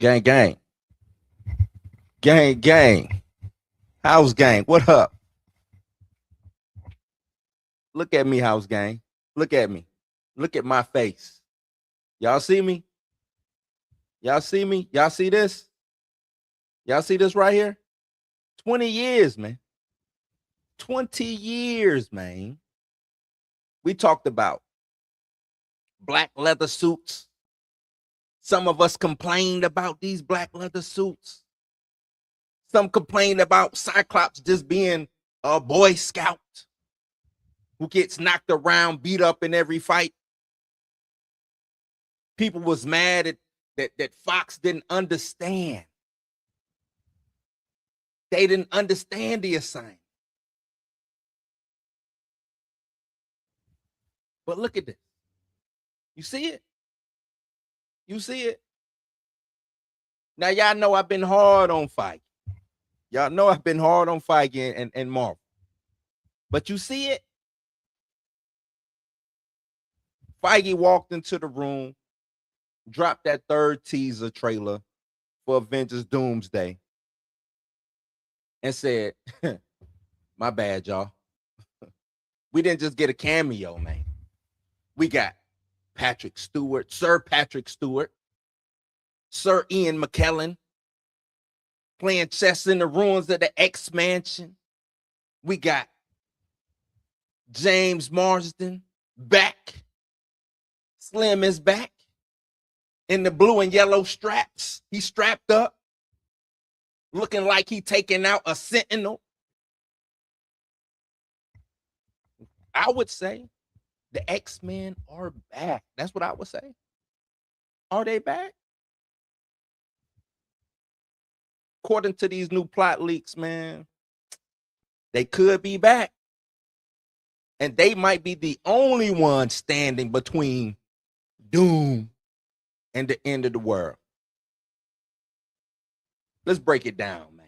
Gang, gang. Gang, gang. House gang. What up? Look at me, house gang. Look at me. Look at my face. Y'all see me? Y'all see me? Y'all see this? Y'all see this right here? 20 years, man. 20 years, man. We talked about black leather suits. Some of us complained about these black leather suits. Some complained about Cyclops just being a Boy Scout who gets knocked around, beat up in every fight. People was mad that Fox didn't understand. They didn't understand the assignment. But look at this. You see it? You see it? Now, y'all know I've been hard on Feige. Y'all know I've been hard on Feige and Marvel. But you see it? Feige walked into the room, dropped that third teaser trailer for Avengers Doomsday, and said, my bad, y'all. We didn't just get a cameo, man. We got Patrick Stewart, Sir Patrick Stewart, Sir Ian McKellen, playing chess in the ruins of the X Mansion. We got James Marsden back. Slim is back in the blue and yellow straps. He's strapped up, looking like he taking out a Sentinel. I would say the X-Men are back. That's what I would say. Are they back? According to these new plot leaks, man, they could be back. And they might be the only one standing between doom and the end of the world. Let's break it down, man.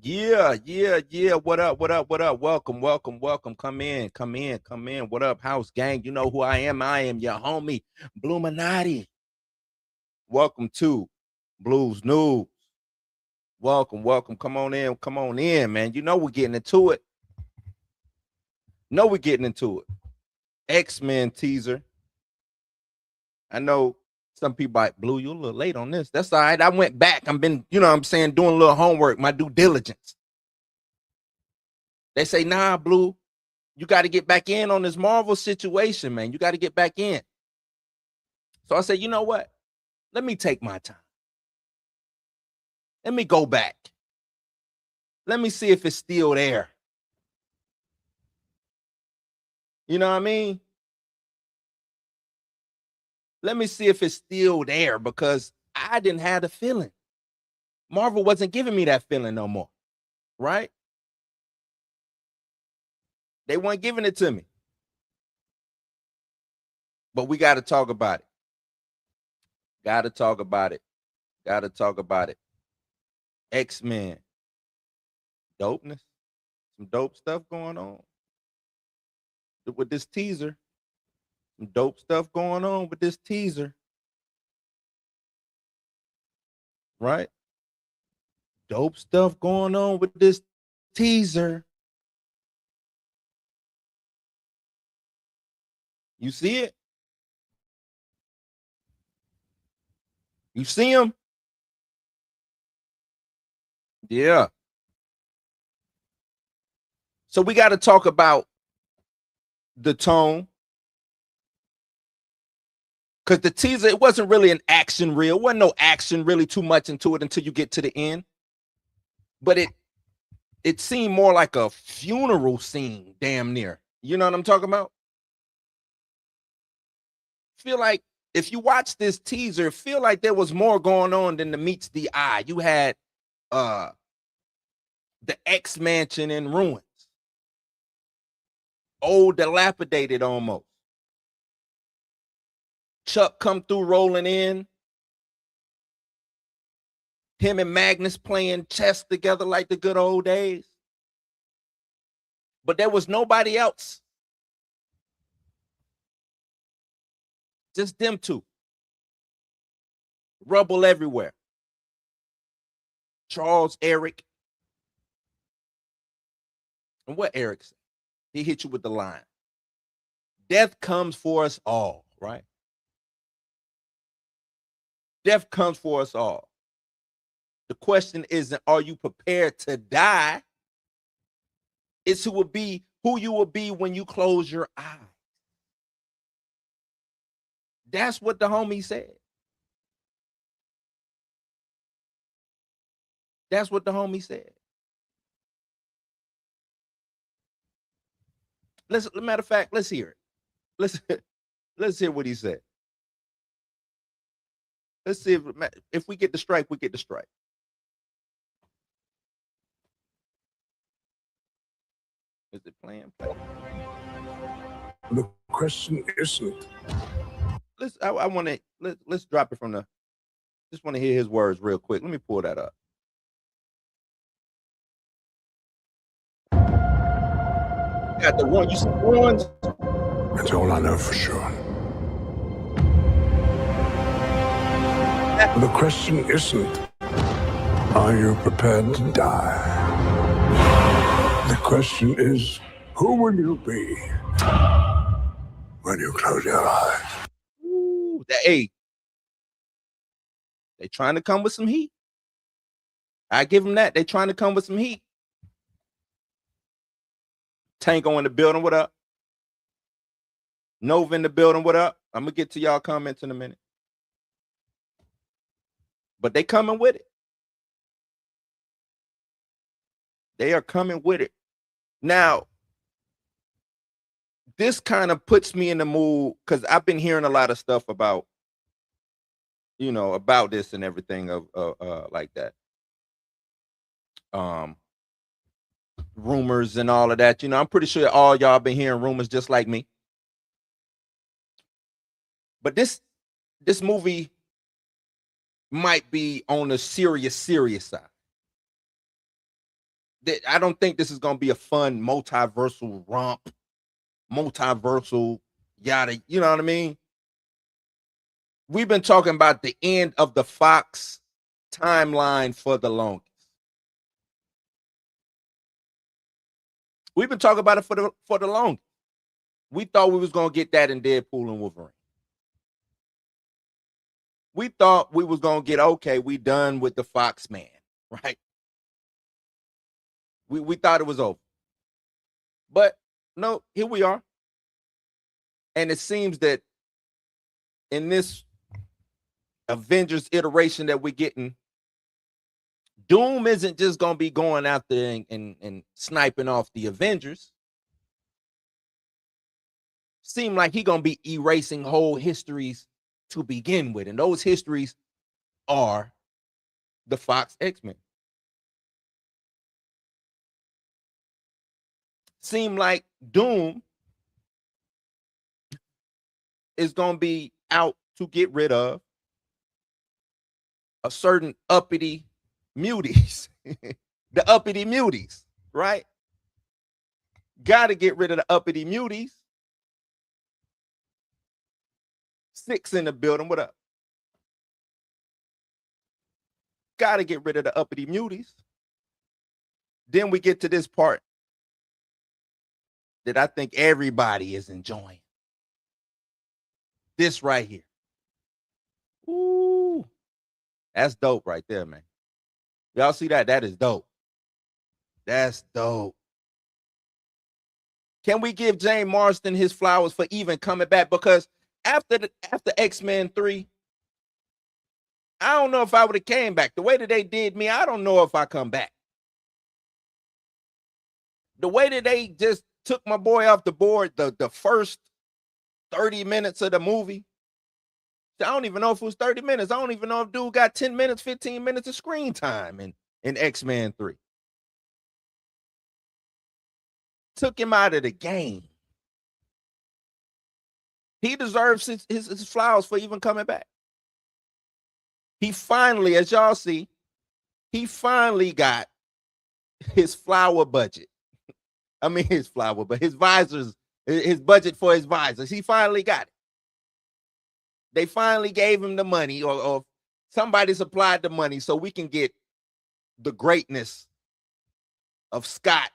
Yeah. What up? Welcome. Come in. What up, house gang? You know who I am. I am your homie, Bluminati. Welcome to Blues News. Welcome. Come on in, man. You know we're getting into it. X-Men teaser. I know some people like, Blue, you a little late on this. That's all right. I went back. I've been, doing a little homework, my due diligence. They say, nah, Blue, you got to get back in on this Marvel situation, man. You got to get back in. So I said, you know what? Let me take my time. Let me go back. Let me see if it's still there. You know what I mean? Let me see if it's still there, because I didn't have the feeling. Marvel wasn't giving me that feeling no more, right? They weren't giving it to me. But we got to talk about it. Got to talk about it. X-Men. Dopeness. Some dope stuff going on with this teaser. Some dope stuff going on with this teaser. Right? Dope stuff going on with this teaser. You see it? You see him? Yeah. So we got to talk about the tone. Because the teaser, it wasn't really an action reel. It wasn't no action really too much into it until you get to the end. But it seemed more like a funeral scene, damn near. You know what I'm talking about? Feel like if you watch this teaser, feel like there was more going on than the meets the eye. You had the X Mansion in ruins. Old, dilapidated almost. Chuck come through rolling in. Him and Magnus playing chess together like the good old days. But there was nobody else. Just them two. Rubble everywhere. Charles, Eric. And what Eric said? He hit you with the line. Death comes for us all, right? Death comes for us all. The question isn't, are you prepared to die? It's who you will be when you close your eyes. That's what the homie said. That's what the homie said. Matter of fact, let's hear it. Let's hear what he said. Let's see if we get the strike, we get the strike. Is it playing? The question isn't. Let's drop it from the. Just want to hear his words real quick. Let me pull that up. Got the one. You see ones? That's all I know for sure. The question isn't, are you prepared to die? The question is, who will you be when you close your eyes? Ooh, they trying to come with some heat. I give them that. They trying to come with some heat. Tango in the building, what up? Nova in the building, what up? I'm going to get to y'all comments in a minute. But they coming with it. They are coming with it. Now, this kind of puts me in the mood because I've been hearing a lot of stuff about, about this and everything like that. Rumors and all of that. I'm pretty sure all y'all been hearing rumors just like me. But this movie might be on the serious side. I don't think this is going to be a fun multiversal romp, multiversal yada. You know what I mean? We've been talking about the end of the Fox timeline for the longest. We've been talking about it for the longest. We thought we was going to get that in Deadpool and Wolverine. We thought we was going to get, okay, we done with the Fox man, right? We thought it was over. But no, here we are. And it seems that in this Avengers iteration that we're getting, Doom isn't just going to be going out there and sniping off the Avengers. Seem like he's going to be erasing whole histories to begin with. And those histories are the Fox X-Men. Seem like Doom is going to be out to get rid of a certain uppity muties. The uppity muties, right? Got to get rid of the uppity muties. 6 in the building. What up? Got to get rid of the uppity muties. Then we get to this part that I think everybody is enjoying. This right here. Ooh, that's dope right there, man. Y'all see that? That is dope. That's dope. Can we give James Marsden his flowers for even coming back? Because after X-Men 3, I don't know if I would have came back. The way that they did me, I don't know if I come back. The way that they just took my boy off the board the first 30 minutes of the movie. I don't even know if it was 30 minutes. I don't even know if dude got 10 minutes, 15 minutes of screen time in X-Men 3. Took him out of the game. He deserves his flowers for even coming back. He finally, as y'all see, he finally got his flower budget. I mean his flower, but his visors, his budget for his visors. He finally got it. They finally gave him the money, or somebody supplied the money so we can get the greatness of Scott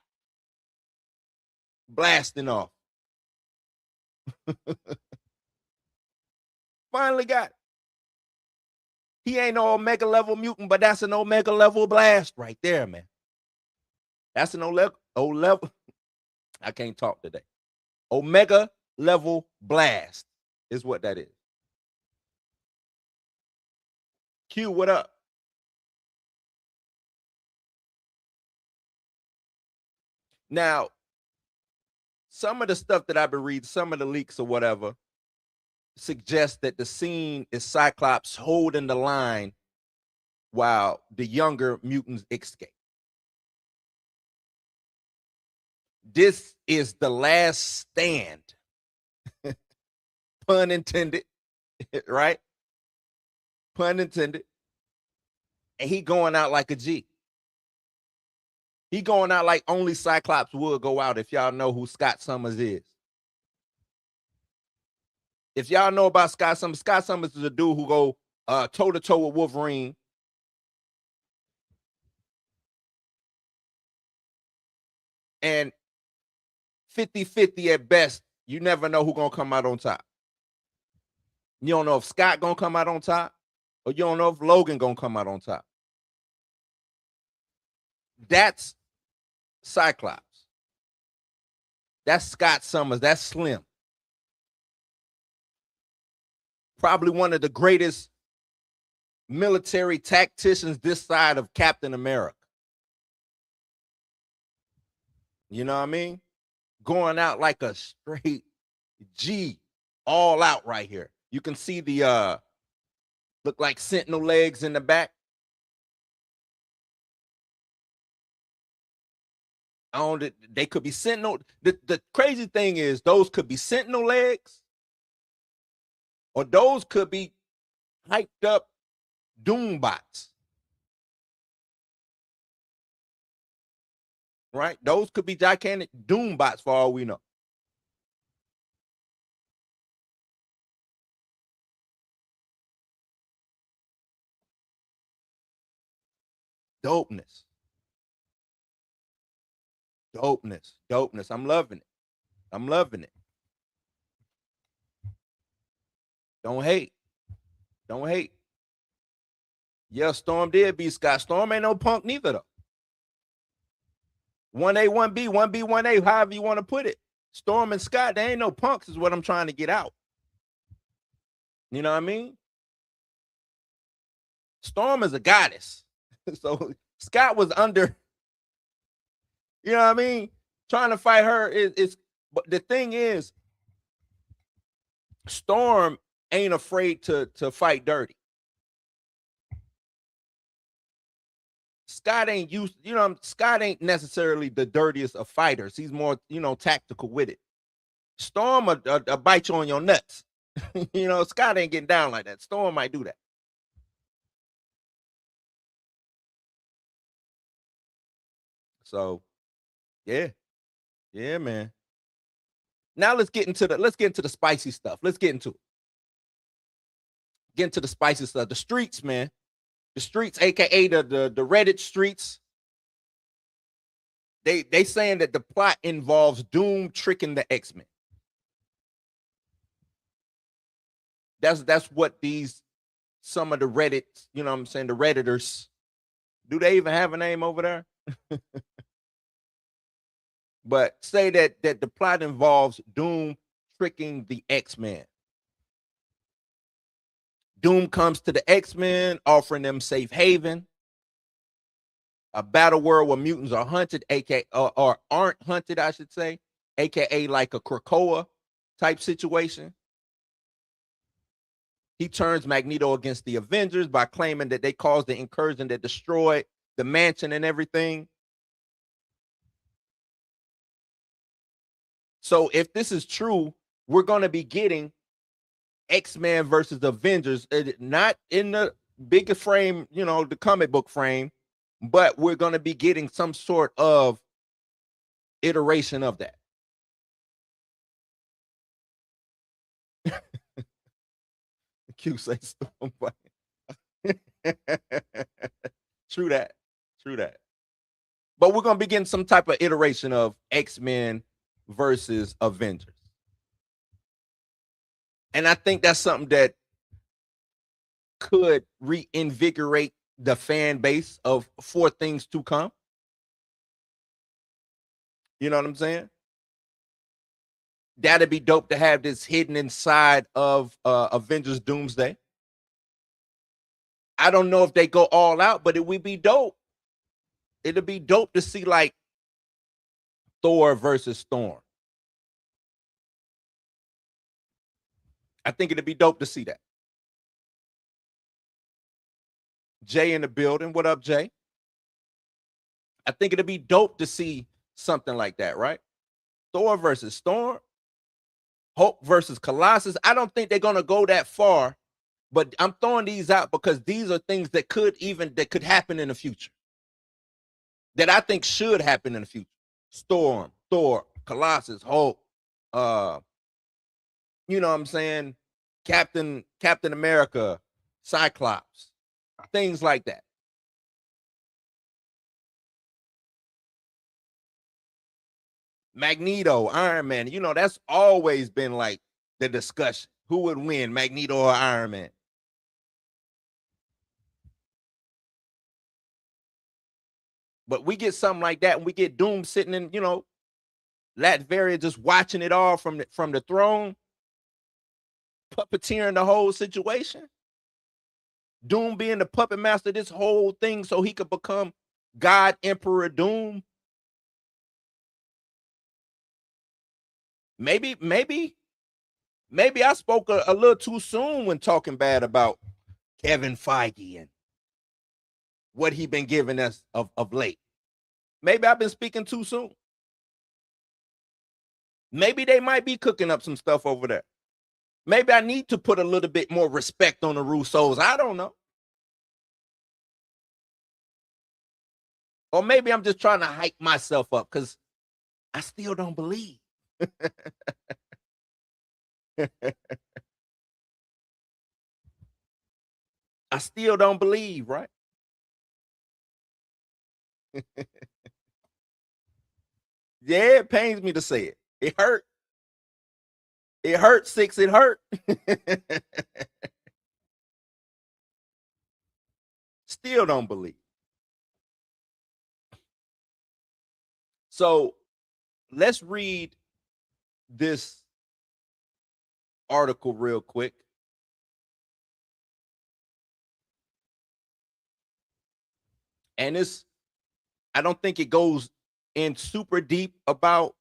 blasting off. Finally got it. He ain't no Omega level mutant, but that's an Omega level blast right there, man. That's an O level. I can't talk today. Omega level blast is what that is. Q, what up? Now, some of the stuff that I've been reading, some of the leaks or whatever, suggest that the scene is Cyclops holding the line while the younger mutants escape. This is the last stand, pun intended, right? Pun intended. And he going out like a G. He going out like only Cyclops would go out, if y'all know who Scott Summers is. If y'all know about Scott Summers is a dude who go toe-to-toe with Wolverine. And 50-50 at best. You never know who's going to come out on top. You don't know if Scott going to come out on top, or you don't know if Logan going to come out on top. That's Cyclops. That's Scott Summers. That's Slim. Probably one of the greatest military tacticians this side of Captain America. You know what I mean? Going out like a straight G, all out right here. You can see the look like Sentinel legs in the back. They could be Sentinel. The crazy thing is those could be Sentinel legs, or those could be hyped up Doom bots. Right? Those could be gigantic Doom bots for all we know. Dopeness. Dopeness. I'm loving it. I'm loving it. Don't hate. Don't hate. Yeah, Storm did beat Scott. Storm ain't no punk neither, though. 1A, 1B, 1B, 1A, however you want to put it. Storm and Scott, they ain't no punks, is what I'm trying to get out. You know what I mean? Storm is a goddess. So Scott was under, you know what I mean? Trying to fight her is but the thing is, Storm ain't afraid to fight dirty. Scott ain't used, Scott ain't necessarily the dirtiest of fighters. He's more, tactical with it. Storm a bite you on your nuts. Scott ain't getting down like that. Storm might do that. So, yeah, man. Now let's get into the spicy stuff. Let's get into it. Get into the spicy stuff. The streets, man. The streets, aka the Reddit streets. They saying that the plot involves Doom tricking the X-Men. That's what some of the Reddit, the Redditors, do they even have a name over there? But say that the plot involves Doom tricking the X-Men. Doom comes to the X-Men, offering them safe haven, a battle world where mutants are hunted, aka or aren't hunted, I should say, aka like a Krakoa type situation. He turns Magneto against the Avengers by claiming that they caused the incursion that destroyed the mansion and everything. So if this is true, we're going to be getting X-Men versus Avengers, not in the bigger frame, the comic book frame, but we're going to be getting some sort of iteration of that. Q say Storm. True that. True that. But we're gonna be getting some type of iteration of X-Men versus Avengers. And I think that's something that could reinvigorate the fan base of for things to come. You know what I'm saying? That'd be dope to have this hidden inside of Avengers Doomsday. I don't know if they go all out, but it would be dope. It'd be dope to see like Thor versus Storm. I think it'd be dope to see that. Jay in the building. What up, Jay? I think it'd be dope to see something like that, right? Thor versus Storm. Hulk versus Colossus. I don't think they're gonna go that far, but I'm throwing these out because these are things that could happen in the future. That I think should happen in the future. Storm, Thor, Colossus, Hulk, you know what I'm saying? Captain America, Cyclops, things like that. Magneto, Iron Man, you know, that's always been like the discussion. Who would win, Magneto or Iron Man? But we get something like that, and we get Doom sitting in, you know, Latveria just watching it all from the throne, puppeteering the whole situation. Doom being the puppet master of this whole thing so he could become God Emperor Doom. Maybe I spoke a little too soon when talking bad about Kevin Feige and what he been giving us of late. Maybe I've been speaking too soon. Maybe they might be cooking up some stuff over there. Maybe I need to put a little bit more respect on the Russos. I don't know. Or maybe I'm just trying to hype myself up because I still don't believe. I still don't believe, right? Yeah, it pains me to say it. It hurt. It hurt, Six. It hurt. Still don't believe. So let's read this article real quick. And I don't think it goes in super deep about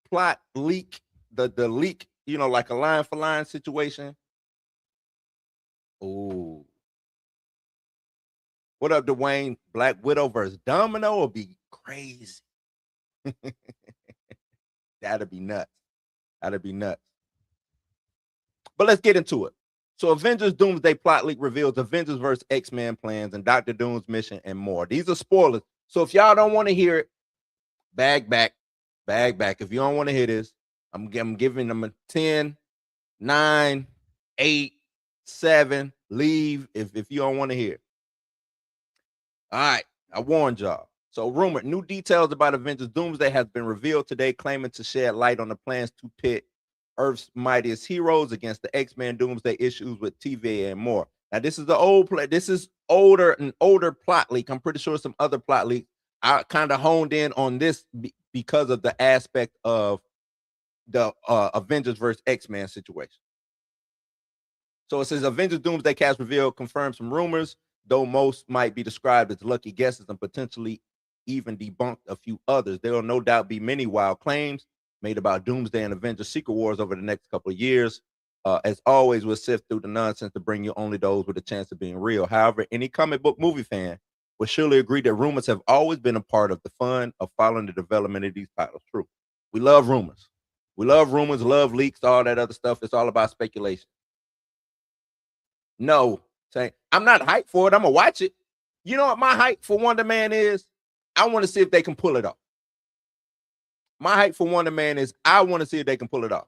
plot leak, the leak, you know, like a line for line situation. Oh, what up, Dwayne? Black Widow versus Domino will be crazy. That'd be nuts. That'd be nuts. But let's get into it. So Avengers Doomsday plot leak reveals Avengers vs. X-Men plans and Dr. Doom's mission and more. These are spoilers. So if y'all don't want to hear it, bag back. If you don't want to hear this, I'm giving them a 10, 9, 8, 7, leave if you don't want to hear it. All right, I warned y'all. So rumored new details about Avengers Doomsday has been revealed today, claiming to shed light on the plans to pit Earth's mightiest heroes against the X-Men Doomsday issues with TVA and more. Now, this is the old play. This is an older plot leak. I'm pretty sure some other plot leaks. I kind of honed in on this because of the aspect of the Avengers versus X-Men situation. So it says Avengers Doomsday cast reveal confirms some rumors, though most might be described as lucky guesses and potentially even debunked a few others. There will no doubt be many wild claims made about Doomsday and Avengers Secret Wars over the next couple of years. As always, we'll sift through the nonsense to bring you only those with a chance of being real. However, any comic book movie fan will surely agree that rumors have always been a part of the fun of following the development of these titles. True. We love rumors. We love rumors, love leaks, all that other stuff. It's all about speculation. No, I'm not hyped for it. I'm going to watch it. You know what my hype for Wonder Man is? I want to see if they can pull it off. My hype for Wonder Man is I want to see if they can pull it off.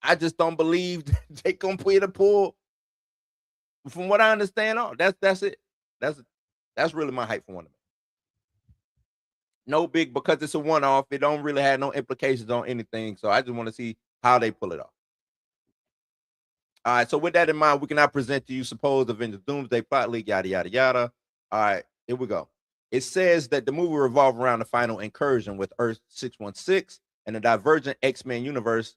I just don't believe they gonna pull. From what I understand, that's it. That's really my hype for Wonder Man. No big, because it's a one-off. It don't really have no implications on anything. So I just want to see how they pull it off. All right. So with that in mind, we can now present to you supposed Avengers Doomsday plot leak, yada yada yada. All right, here we go. It says that the movie revolves around the final incursion with Earth 616 and the divergent X-Men universe.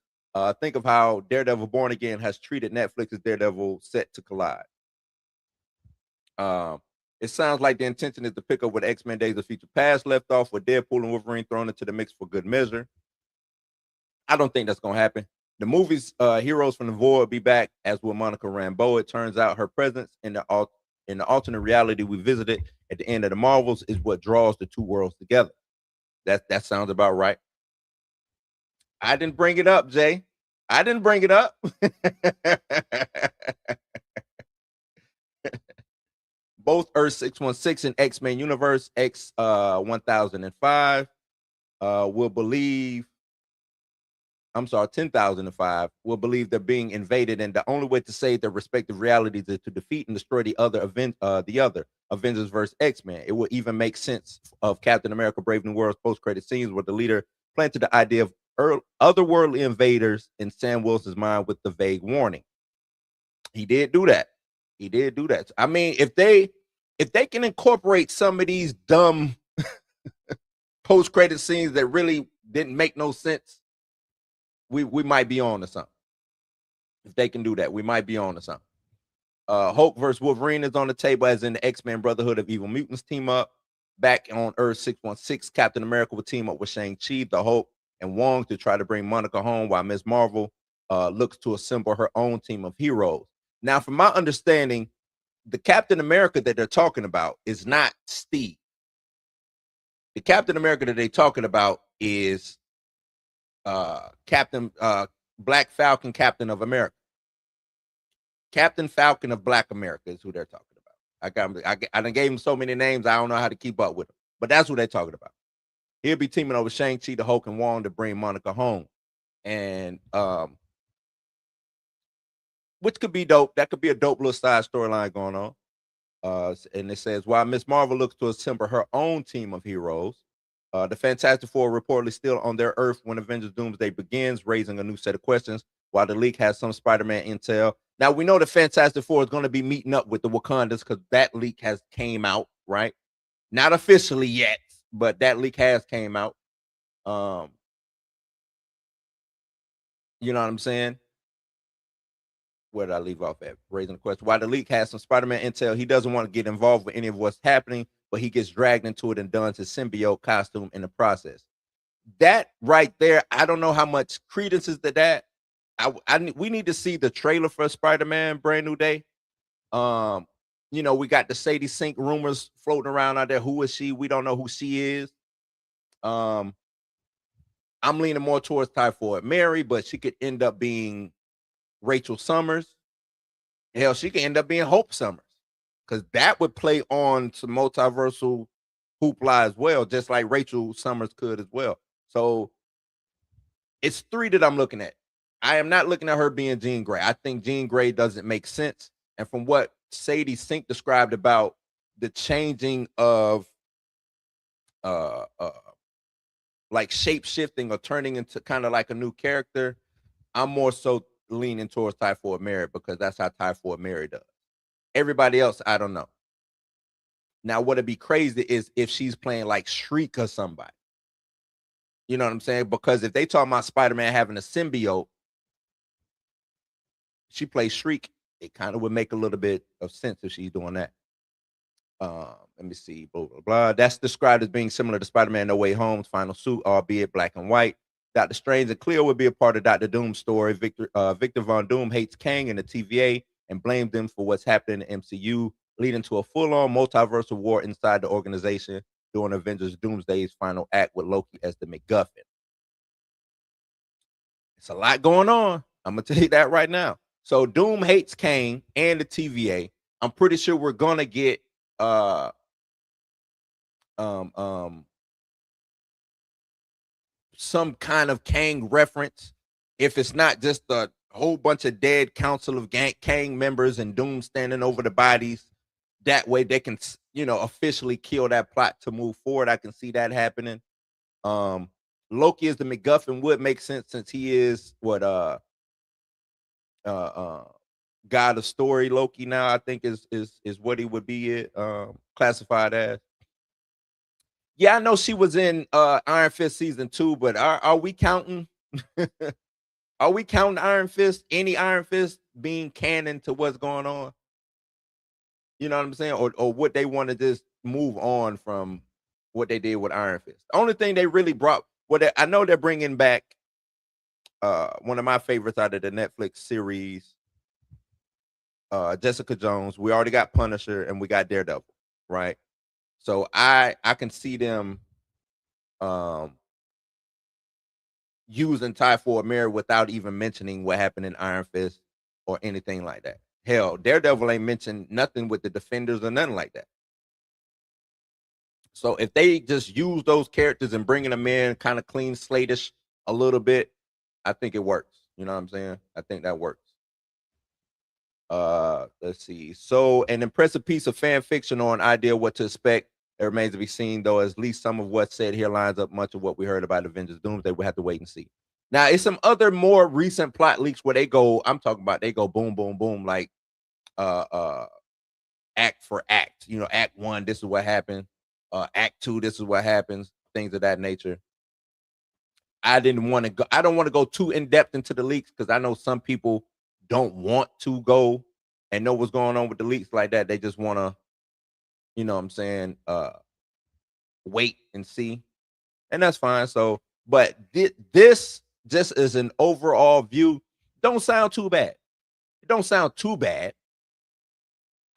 Think of how Daredevil Born Again has treated Netflix's Daredevil set to collide. It sounds like the intention is to pick up where X-Men Days of Future Past left off, with Deadpool and Wolverine thrown into the mix for good measure. I don't think that's going to happen. The movie's Heroes from the Void will be back, as will Monica Rambeau. It turns out her presence in the alternate reality we visited at the end of the Marvels is what draws the two worlds together. That sounds about right. I didn't bring it up, Jay. I didn't bring it up. Both Earth 616 and X-Men Universe X 1005 will believe. I'm sorry, 10,005 will believe they're being invaded, and the only way to save their respective realities is to defeat and destroy the other Avengers versus X-Men. It will even make sense of Captain America: Brave New World's post-credit scenes, where the leader planted the idea of otherworldly invaders in Sam Wilson's mind with the vague warning. He did do that. He did do that. I mean, if they can incorporate some of these dumb post-credit scenes that really didn't make no sense, we might be on to something. If they can do that, we might be on to something. Hulk versus Wolverine is on the table, as in the X-Men Brotherhood of Evil Mutants team up. Back on Earth 616, Captain America will team up with Shang-Chi, the Hulk, and Wong to try to bring Monica home, while Ms. Marvel looks to assemble her own team of heroes. Now, from my understanding, the Captain America that they're talking about is not Steve. The Captain America that they're talking about is Captain Black Falcon, Captain of America. Captain Falcon of Black America is who they're talking about. I done gave him so many names, I don't know how to keep up with them, but that's who they're talking about. He'll be teaming up with Shang-Chi, the Hulk, and Wong to bring Monica home, and which could be dope. That could be a dope little side storyline going on. And it says, while Ms. Marvel looks to assemble her own team of heroes, the Fantastic Four reportedly still on their Earth when Avengers Doomsday begins, raising a new set of questions, while the leak has some Spider-Man intel. Now, we know the Fantastic Four is going to be meeting up with the Wakandas, because that leak has came out, right? Not officially yet, but that leak has came out. You know what I'm saying? Where did I leave off at? Raising the question. While the leak has some Spider-Man intel, he doesn't want to get involved with any of what's happening, but he gets dragged into it and dons his symbiote costume in the process. That right there, I don't know how much credence is to that. We need to see the trailer for Spider-Man Brand New Day. You know, we got the Sadie Sink rumors floating around out there. Who is she? We don't know who she is. I'm leaning more towards Typhoid Mary, but she could end up being Rachel Summers. Hell, she could end up being Hope Summers, because that would play on some multiversal hoopla as well, just like Rachel Summers could as well. So it's three that I'm looking at. I am not looking at her being Jean Grey. I think Jean Grey doesn't make sense. And from what Sadie Sink described about the changing of like shape shifting or turning into kind of like a new character, I'm more so leaning towards Typhoid Mary, because that's how Typhoid Mary does. Everybody else, I don't know. Now, what'd be crazy is if she's playing like Shriek or somebody. You know what I'm saying? Because if they talk about Spider-Man having a symbiote, she plays Shriek, it kind of would make a little bit of sense if she's doing that. Let me see, blah, blah, blah. That's described as being similar to Spider-Man No Way Home's final suit, albeit black and white. Dr. Strange and Cleo would be a part of Dr. Doom's story. Victor Von Doom hates Kang and the TVA and blamed them for what's happening in the MCU, leading to a full-on multiversal war inside the organization during Avengers Doomsday's final act, with Loki as the MacGuffin. It's a lot going on. I'm going to tell you that right now. So Doom hates Kang and the TVA. I'm pretty sure we're going to get some kind of Kang reference. If it's not just a whole bunch of dead council of Kang members and Doom standing over the bodies, that way they can, officially kill that plot to move forward. I can see that happening. Loki is the MacGuffin would make sense since he is what God of Story Loki now. I think is what he would be classified as. Yeah, I know she was in Iron Fist season 2, but are we counting? Are we counting Iron Fist? Any Iron Fist being canon to what's going on? You know what I'm saying? Or would they want to just move on from what they did with Iron Fist? The only thing they really brought, I know they're bringing back one of my favorites out of the Netflix series, Jessica Jones. We already got Punisher and we got Daredevil, right? So I can see them using Typhoid Mary without even mentioning what happened in Iron Fist or anything like that. Hell, Daredevil ain't mentioned nothing with the Defenders or nothing like that. So if they just use those characters and bringing them in kind of clean slate-ish a little bit, I think it works. You know what I'm saying? I think that works. Let's see. So an impressive piece of fan fiction or an idea what to expect. It remains to be seen, though. At least some of what's said here lines up much of what we heard about Avengers Doomsday. We have to wait and see. Now, it's some other more recent plot leaks where they go, I'm talking about they go boom, boom, boom, like act for act. Act 1, this is what happened. Act 2, this is what happens, things of that nature. I don't want to go too in depth into the leaks because I know some people don't want to go and know what's going on with the leaks like that. They just want to, you know what I'm saying, wait and see. And that's fine. So, but this just as an overall view, don't sound too bad. It don't sound too bad.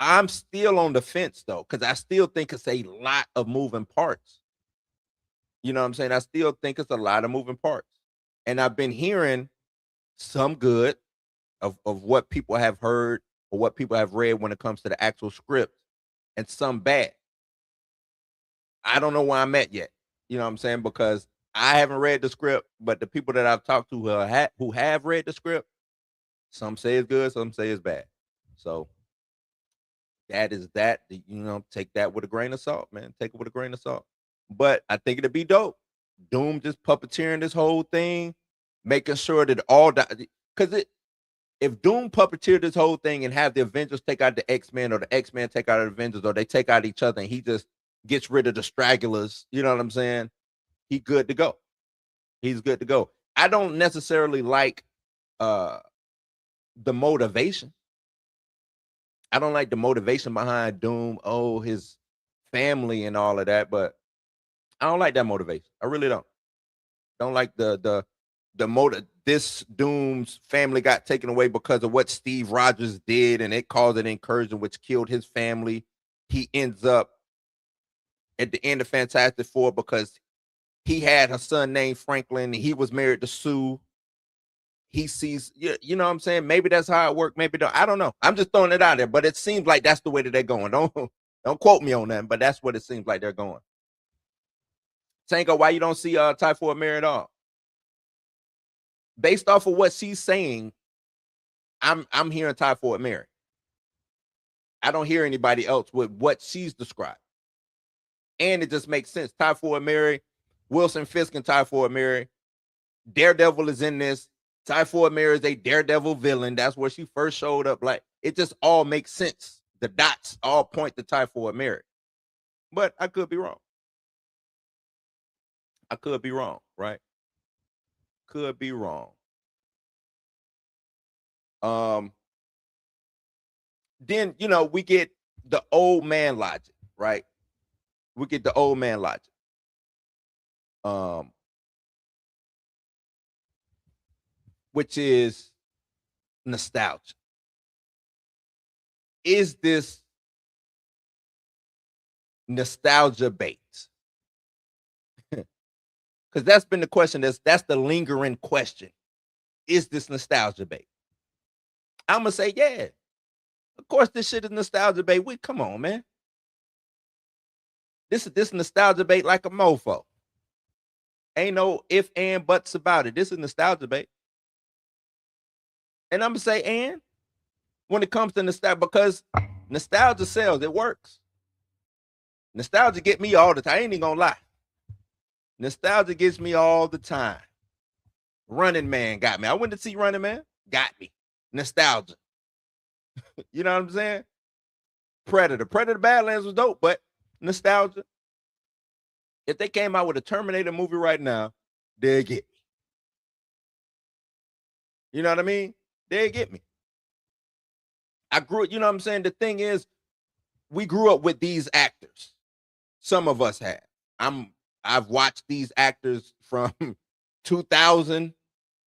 I'm still on the fence though, because I still think it's a lot of moving parts. You know what I'm saying? I still think it's a lot of moving parts. And I've been hearing some good of what people have heard or what people have read when it comes to the actual script, and some bad. I don't know where I'm at yet. You know what I'm saying? Because I haven't read the script, but the people that I've talked to who have read the script, some say it's good, some say it's bad. So that is that. Take that with a grain of salt, man. Take it with a grain of salt. But I think it'd be dope. Doom just puppeteering this whole thing, making sure that because if Doom puppeteered this whole thing and have the Avengers take out the X-Men or the X-Men take out the Avengers or they take out each other and he just gets rid of the stragglers, you know what I'm saying? He's good to go. He's good to go. I don't necessarily like the motivation. I don't like the motivation behind Doom, his family and all of that, but I don't like that motivation. I really don't. Don't like the motive. This Doom's family got taken away because of what Steve Rogers did, and it caused an incursion which killed his family. He ends up at the end of Fantastic Four because he had a son named Franklin. He was married to Sue. He sees, you know what I'm saying? Maybe that's how it worked. Maybe don't. I don't know. I'm just throwing it out there, but it seems like that's the way that they're going. Don't quote me on that, but that's what it seems like they're going. Tango, why you don't see Typhoid Mary at all? Based off of what she's saying, I'm hearing Typhoid Mary. I don't hear anybody else with what she's described. And it just makes sense. Typhoid Mary, Wilson Fisk and Typhoid Mary. Daredevil is in this. Typhoid Mary is a Daredevil villain. That's where she first showed up. Like, it just all makes sense. The dots all point to Typhoid Mary. But I could be wrong. I could be wrong, right? Could be wrong. Then, we get the old man logic, right? We get the old man logic. Which is nostalgia. Is this nostalgia bait? Because that's been the question. That's the lingering question. Is this nostalgia bait? I'm gonna say, yeah. Of course, this shit is nostalgia bait. Come on, man. This nostalgia bait like a mofo. Ain't no if and buts about it. This is nostalgia, babe. And I'm gonna say and when it comes to nostalgia, because nostalgia sells, it works. Nostalgia get me all the time. I ain't even gonna lie. Nostalgia gets me all the time. Running Man got me. I went to see Running Man, got me. Nostalgia. You know what I'm saying? Predator. Predator Badlands was dope, but nostalgia. If they came out with a Terminator movie right now, they'd get me. You know what I mean? They'd get me. I grew, you know what I'm saying? The thing is, we grew up with these actors. Some of us have. I've watched these actors from 2000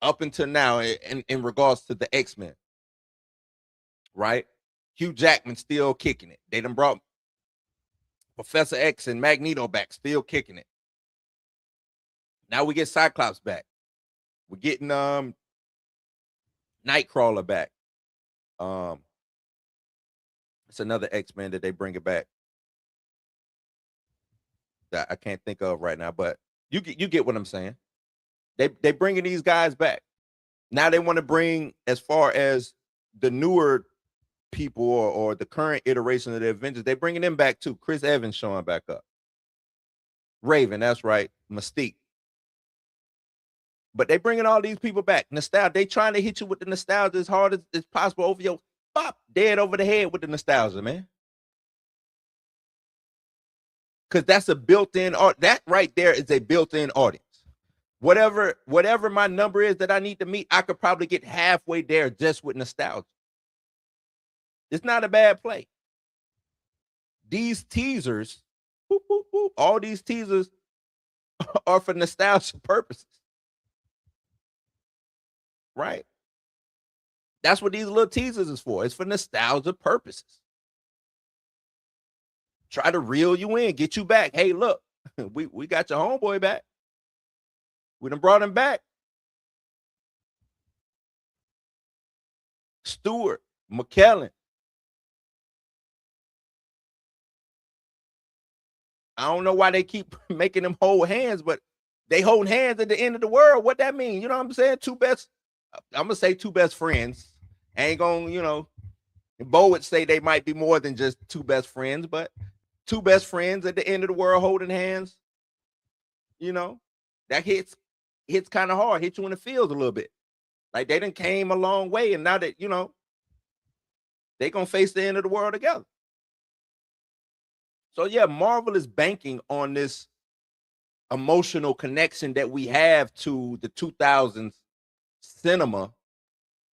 up until now in regards to the X-Men. Right? Hugh Jackman still kicking it. They done brought Professor X and Magneto back, still kicking it. Now we get Cyclops back. We're getting Nightcrawler back. It's another X-Men that they bring it back that I can't think of right now, but you get what I'm saying. They bringing these guys back. Now they want to bring, as far as the newer people or the current iteration of the Avengers, they bringing them back too. Chris Evans showing back up. Raven, that's right. Mystique. But they bringing all these people back. Nostalgia. They trying to hit you with the nostalgia as hard as possible over your pop dead over the head with the nostalgia, man. Because that's a built-in art. That right there is a built-in audience. Whatever my number is that I need to meet, I could probably get halfway there just with nostalgia. It's not a bad play. These teasers, whoop, whoop, whoop, all these teasers are for nostalgia purposes. Right? That's what these little teasers is for. It's for nostalgia purposes. Try to reel you in, get you back. Hey, look, we got your homeboy back. We done brought him back. Stewart, McKellen. I don't know why they keep making them hold hands, but they hold hands at the end of the world. What that mean? You know what I'm saying? I'm gonna say two best friends. Ain't gonna, Bo would say they might be more than just two best friends, but two best friends at the end of the world holding hands. That hits kind of hard, hit you in the feels a little bit. Like they done came a long way, and now that they gonna face the end of the world together. So yeah, Marvel is banking on this emotional connection that we have to the 2000s cinema,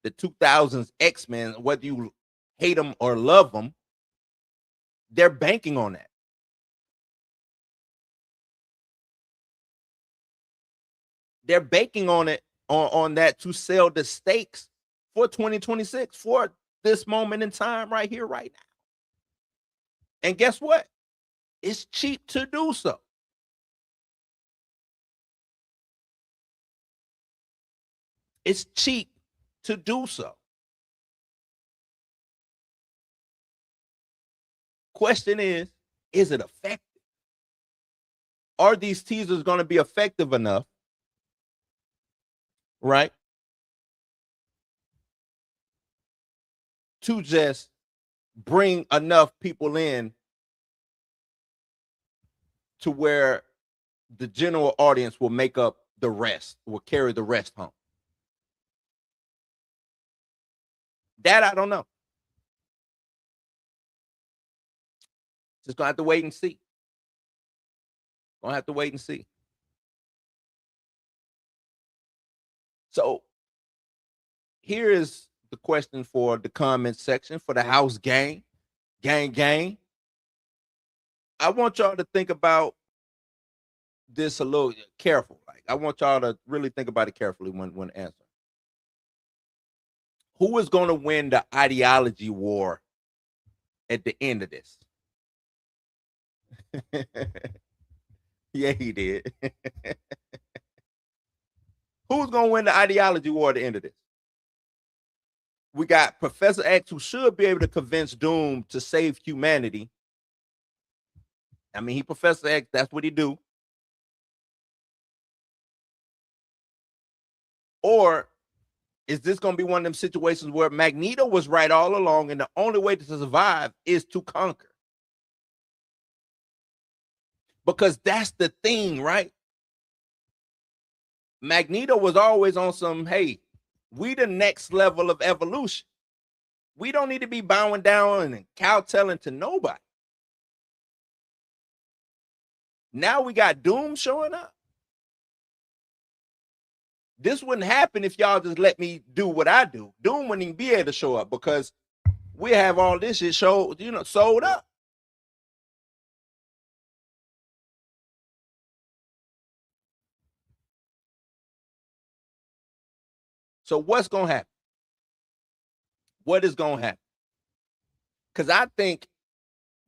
the 2000s X-Men, whether you hate them or love them, they're banking on that. They're banking on it, on that to sell the stakes for 2026, for this moment in time right here, right now. And guess what? It's cheap to do so. It's cheap to do so. Question is it effective? Are these teasers going to be effective enough, right, to just bring enough people in to where the general audience will make up the rest, will carry the rest home? That I don't know. Just gonna have to wait and see. Gonna have to wait and see. So here is the question for the comment section, for the house gang. Gang. I want y'all to think about this a little careful. Like, I want y'all to really think about it carefully when answering. Who is going to win the ideology war at the end of this? Yeah, he did. Who's going to win the ideology war at the end of this? We got Professor X, who should be able to convince Doom to save humanity. I mean, he Professor X, that's what he do. Or is this going to be one of them situations where Magneto was right all along and the only way to survive is to conquer? Because that's the thing, right? Magneto was always on some, hey, we the next level of evolution. We don't need to be bowing down and kowtowing to nobody. Now we got Doom showing up. This wouldn't happen if y'all just let me do what I do. Doom wouldn't even be able to show up because we have all this shit sold up. So what's gonna happen? What is gonna happen? Because I think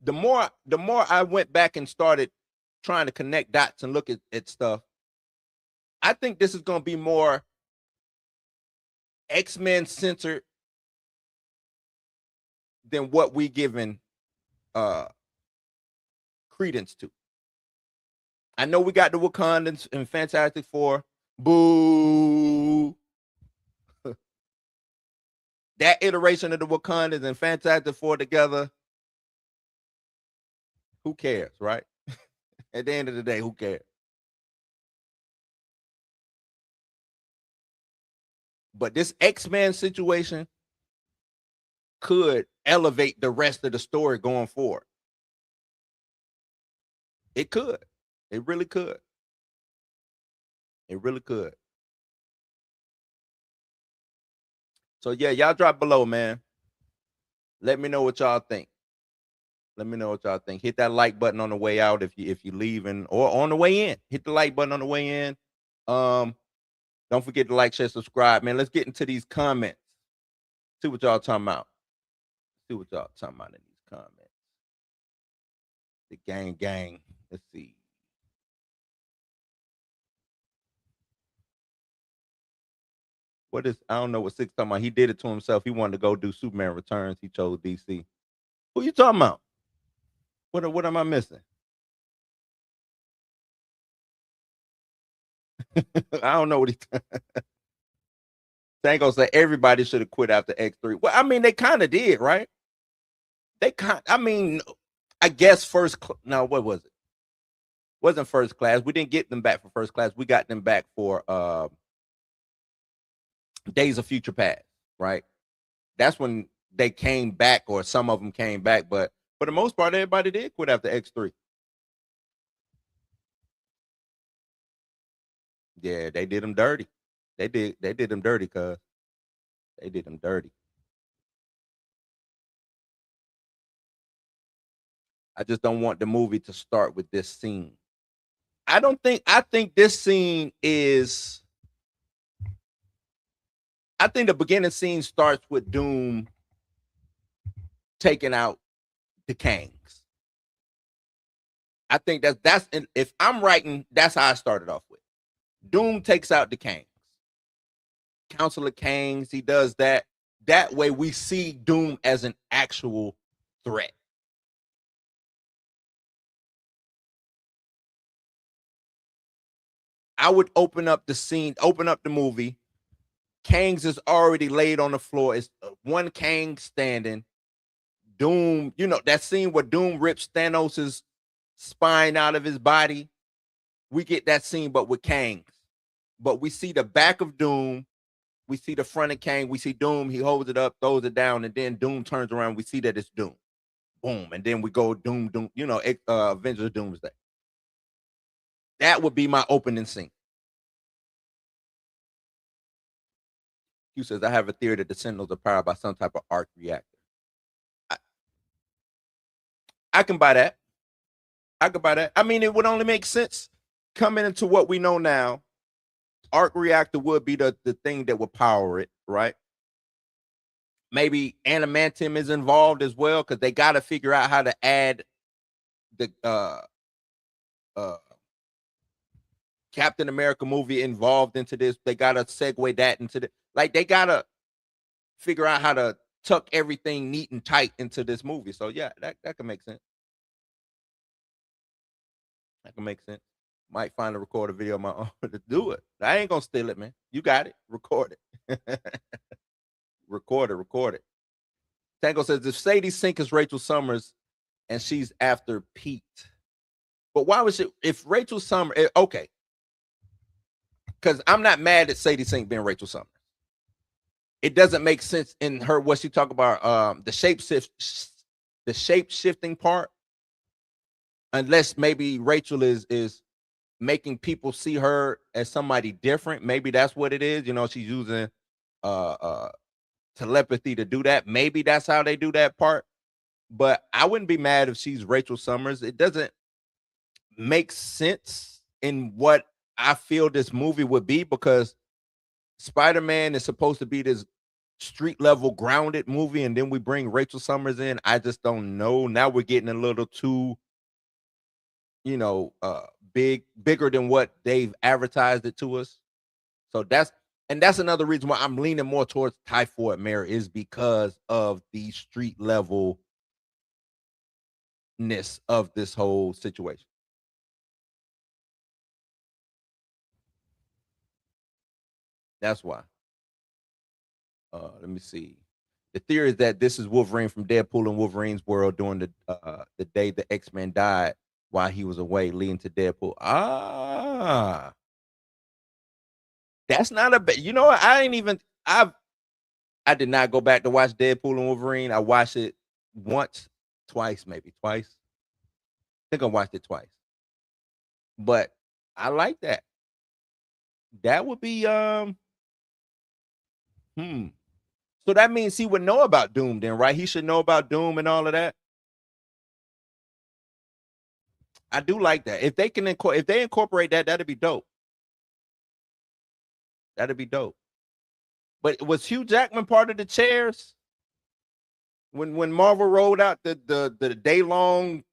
the more I went back and started trying to connect dots and look at stuff, I think this is gonna be more X-Men centered than what we given credence to. I know we got the Wakandans in Fantastic Four. Boo. That iteration of the Wakandans and Fantastic Four together, who cares, right? At the end of the day, who cares? But this X-Men situation could elevate the rest of the story going forward. It could. It really could. It really could. So yeah, y'all drop below, man. Let me know what y'all think. Let me know what y'all think. Hit that like button on the way out if you leaving or on the way in. Hit the like button on the way in. Don't forget to like, share, subscribe, man. Let's get into these comments. See what y'all talking about. See what y'all talking about in these comments. The gang. Let's see. What is, I don't know what Six talking about. He did it to himself. He wanted to go do Superman Returns. He chose DC. Who you talking about? What am I missing? I don't know what he ain't gonna say everybody should have quit after X3. Well, I mean, they kind of did, right? I guess no, what was it? Wasn't First Class. We didn't get them back for First Class. We got them back for Days of Future Past, right? That's when they came back, or some of them came back, but for the most part, everybody did quit after X3. Yeah, they did them dirty. They did them dirty, cuz. They did them dirty. I just don't want the movie to start with this scene. I think this scene is, I think the beginning scene starts with Doom taking out the Kangs. I think that's if I'm writing, that's how I started off with. Doom takes out the Kangs. Council of Kangs, he does that. That way we see Doom as an actual threat. I would open up the scene, open up the movie. Kangs is already laid on the floor. It's one Kang standing. Doom, that scene where Doom rips Thanos' spine out of his body. We get that scene, but with Kangs. But we see the back of Doom. We see the front of Kang. We see Doom. He holds it up, throws it down, and then Doom turns around. We see that it's Doom. Boom. And then we go Doom. Avengers Doomsday. That would be my opening scene. Q says, I have a theory that the Sentinels are powered by some type of arc reactor. I can buy that. I mean, it would only make sense coming into what we know now. Arc reactor would be the thing that would power it, right? Maybe adamantium is involved as well, because they got to figure out how to add the Captain America movie involved into this. They got to segue that into they got to figure out how to tuck everything neat and tight into this movie. So yeah, that can make sense. That can make sense. Might find a recorded video of my own to do it. I ain't gonna steal it, man. You got it. Record it. Record it. Tango says if Sadie Sink is Rachel Summers and she's after Pete. But why was it if Rachel Summers okay. Because I'm not mad at Sadie Sink being Rachel Summers. It doesn't make sense in her what she talk about the shape shifting part, unless maybe Rachel is making people see her as somebody different. Maybe that's what it is. You know, she's using telepathy to do that. Maybe that's how they do that part. But I wouldn't be mad if she's Rachel Summers. It doesn't make sense in what I feel this movie would be, because Spider-Man is supposed to be this street level grounded movie, and then we bring Rachel Summers in. I just don't know. Now we're getting a little too, bigger than what they've advertised it to us. So that's another reason why I'm leaning more towards Typhoid Mare, is because of the street levelness of this whole situation. That's why. Let me see. The theory is that this is Wolverine from Deadpool and Wolverine's world during the day the X-Men died while he was away, leading to Deadpool. That's not a bad. You know what? I did not go back to watch Deadpool and Wolverine. I watched it twice. I think I watched it twice. But I like that. That would be So that means he would know about Doom then, right? He should know about Doom and all of that. I do like that. If they incorporate that, that'd be dope. That'd be dope. But was Hugh Jackman part of the chairs when Marvel rolled out the day long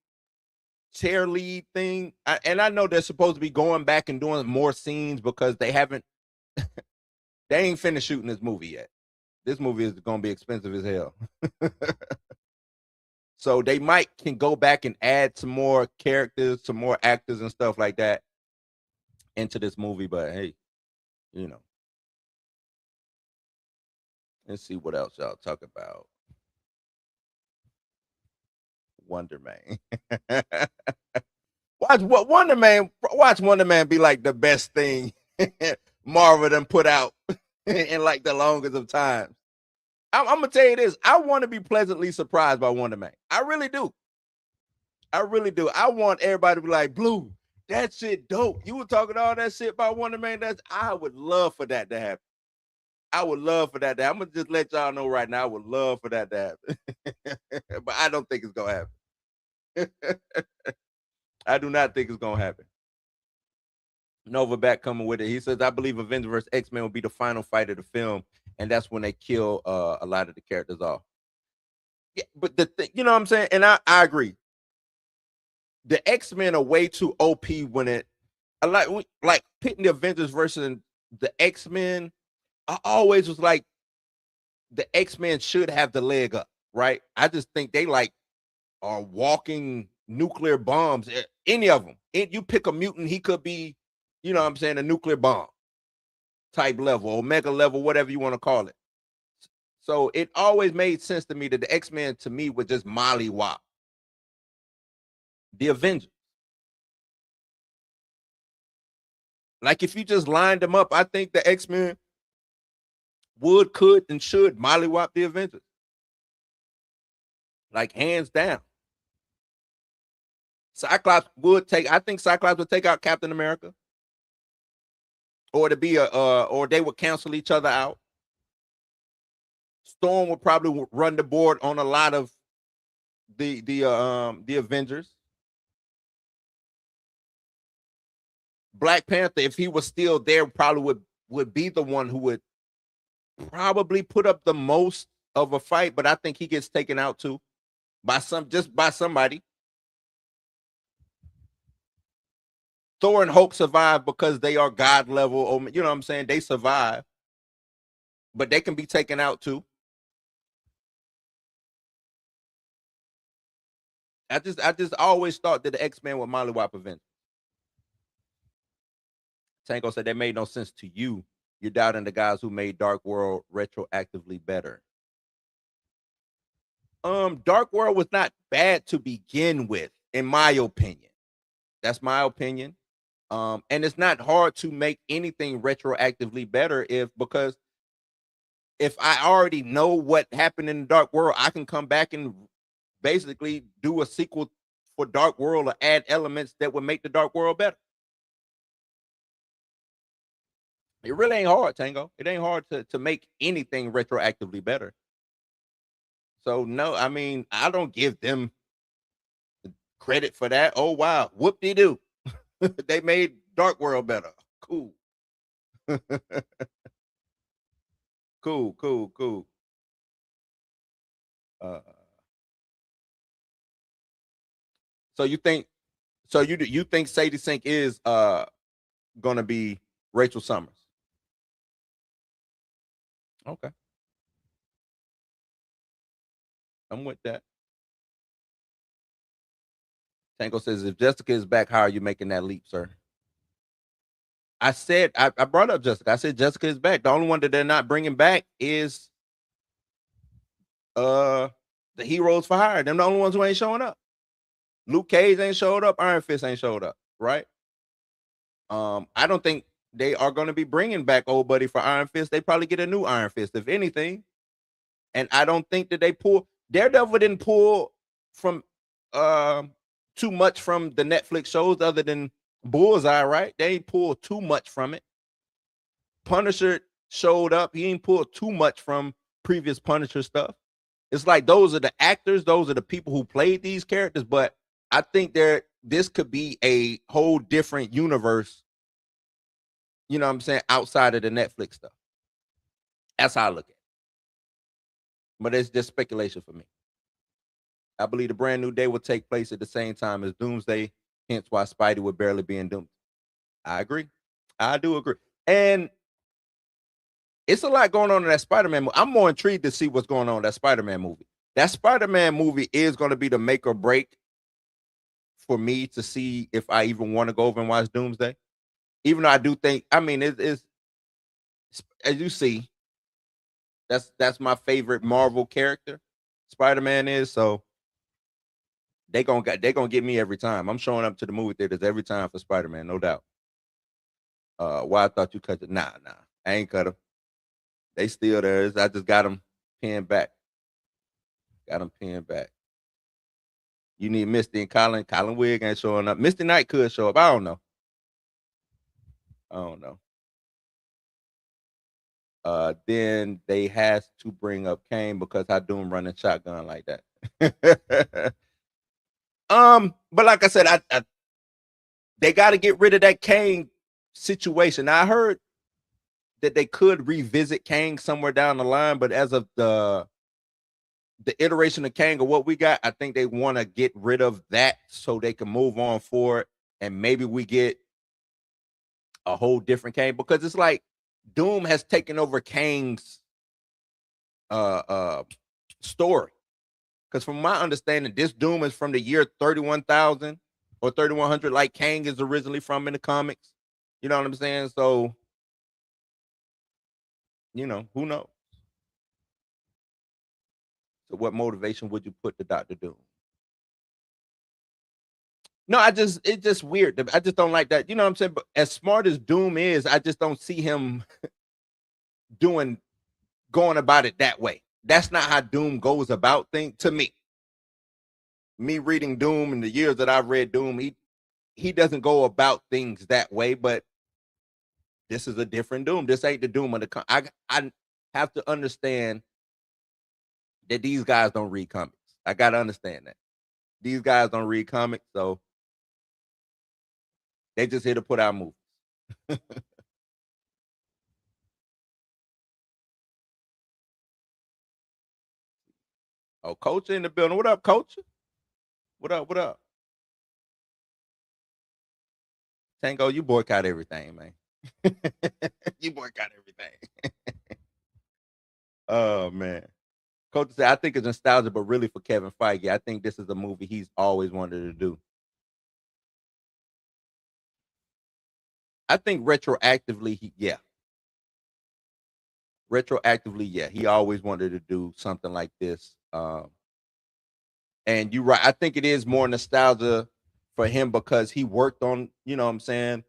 chair lead thing? I know they're supposed to be going back and doing more scenes because they ain't finished shooting this movie yet. This movie is going to be expensive as hell. So they can go back and add some more characters, some more actors and stuff like that into this movie. But hey, let's see what else y'all talk about. Wonder Man. Watch Wonder Man be like the best thing Marvel done put out in like the longest of times. I'm gonna tell you this. I want to be pleasantly surprised by Wonder Man. I really do. I want everybody to be like, Blue, that shit dope. You were talking all that shit about Wonder Man. I would love for that to happen. I'm gonna just let y'all know right now. I would love for that to happen. But I don't think it's gonna happen. I do not think it's gonna happen. Nova back coming with it. He says, I believe Avengers vs. X-Men will be the final fight of the film, and that's when they kill a lot of the characters off. Yeah, but the thing, you know what I'm saying? And I agree. The X-Men are way too OP when like pitting the Avengers versus the X-Men. I always was like, the X-Men should have the leg up, right? I just think they are walking nuclear bombs. Any of them. You pick a mutant, he could be, you know what I'm saying, a nuclear bomb type level, omega level, whatever you want to call it. So it always made sense to me that the X-Men, to me, would just mollywop the Avengers. Like, if you just lined them up, I think the X-Men could, and should mollywop the Avengers. Like, hands down. Cyclops would take out Captain America. Or or they would cancel each other out. Storm would probably run the board on a lot of the Avengers. Black Panther, if he was still there, probably would be the one who would probably put up the most of a fight, but I think he gets taken out too by somebody. Thor and Hulk survive because they are God level, or you know what I'm saying? They survive, but they can be taken out too. I just always thought that the X-Men were mollywop Avengers. Tango said that made no sense to you. You're doubting the guys who made Dark World retroactively better. Dark World was not bad to begin with, in my opinion. That's my opinion. And it's not hard to make anything retroactively better because if I already know what happened in the Dark World, I can come back and basically do a sequel for Dark World or add elements that would make the Dark World better. It really ain't hard, Tango. It ain't hard to make anything retroactively better. So no, I mean, I don't give them credit for that. Oh wow, whoop-de-doo. They made Dark World better. Cool. cool. Uh, so you think you think Sadie Sink is gonna be Rachel Summers? Okay. I'm with that. Tango says, if Jessica is back, how are you making that leap, sir? I said, I brought up Jessica. I said Jessica is back. The only one that they're not bringing back is the Heroes for Hire. Them the only ones who ain't showing up. Luke Cage ain't showed up. Iron Fist ain't showed up. Right? I don't think they are going to be bringing back old buddy for Iron Fist. They probably get a new Iron Fist, if anything. And I don't think that they pull Daredevil didn't pull from too much from the Netflix shows other than Bullseye, right? They ain't pulled too much from it. Punisher showed up. He ain't pulled too much from previous Punisher stuff. It's like those are the actors, those are the people who played these characters, but I think this could be a whole different universe, you know what I'm saying, outside of the Netflix stuff. That's how I look at it. But it's just speculation for me. I believe the brand new day will take place at the same time as Doomsday, hence why Spidey would barely be in Doomsday. I agree. I do agree. And it's a lot going on in that Spider-Man movie. I'm more intrigued to see what's going on in that Spider-Man movie. That Spider-Man movie is going to be the make or break for me to see if I even want to go over and watch Doomsday. Even though I do think, I mean, it's as you see, that's my favorite Marvel character. Spider-Man is, so they gonna get me every time. I'm showing up to the movie theaters every time for Spider-Man, no doubt. Why I thought you cut it? Nah, I ain't cut them. They still there. I just got them pinned back. Got them pinned back. You need Misty and Colin. Colin Wigg ain't showing up. Misty Knight could show up. I don't know. Then they has to bring up Kane because I do him running shotgun like that. But like I said, I they got to get rid of that Kane situation. Now, I heard that they could revisit Kang somewhere down the line, but as of the iteration of Kang or what we got, I think they want to get rid of that so they can move on forward, and maybe we get a whole different Kang, because it's like Doom has taken over Kang's story. Because from my understanding, this Doom is from the year 31,000 or 3100, like Kang is originally from in the comics. You know what I'm saying? So, you know, who knows? So what motivation would you put to Dr. Doom? No, it's just weird. I just don't like that. You know what I'm saying? But as smart as Doom is, I just don't see him going about it that way. That's not how Doom goes about things to me. Me reading Doom in the years that I've read Doom, he doesn't go about things that way, but this is a different Doom. This ain't the Doom of the I have to understand that these guys don't read comics. I got to understand that. These guys don't read comics, so they just here to put out movies. Oh, Coach in the building. What up, Coach? What up? Tango, you boycott everything, man. You boycott everything. Oh, man. Coach said, I think it's nostalgia, but really for Kevin Feige. I think this is a movie he's always wanted to do. I think retroactively, retroactively, he always wanted to do something like this. And you're right. I think it is more nostalgia for him because he worked on, you know what I'm saying,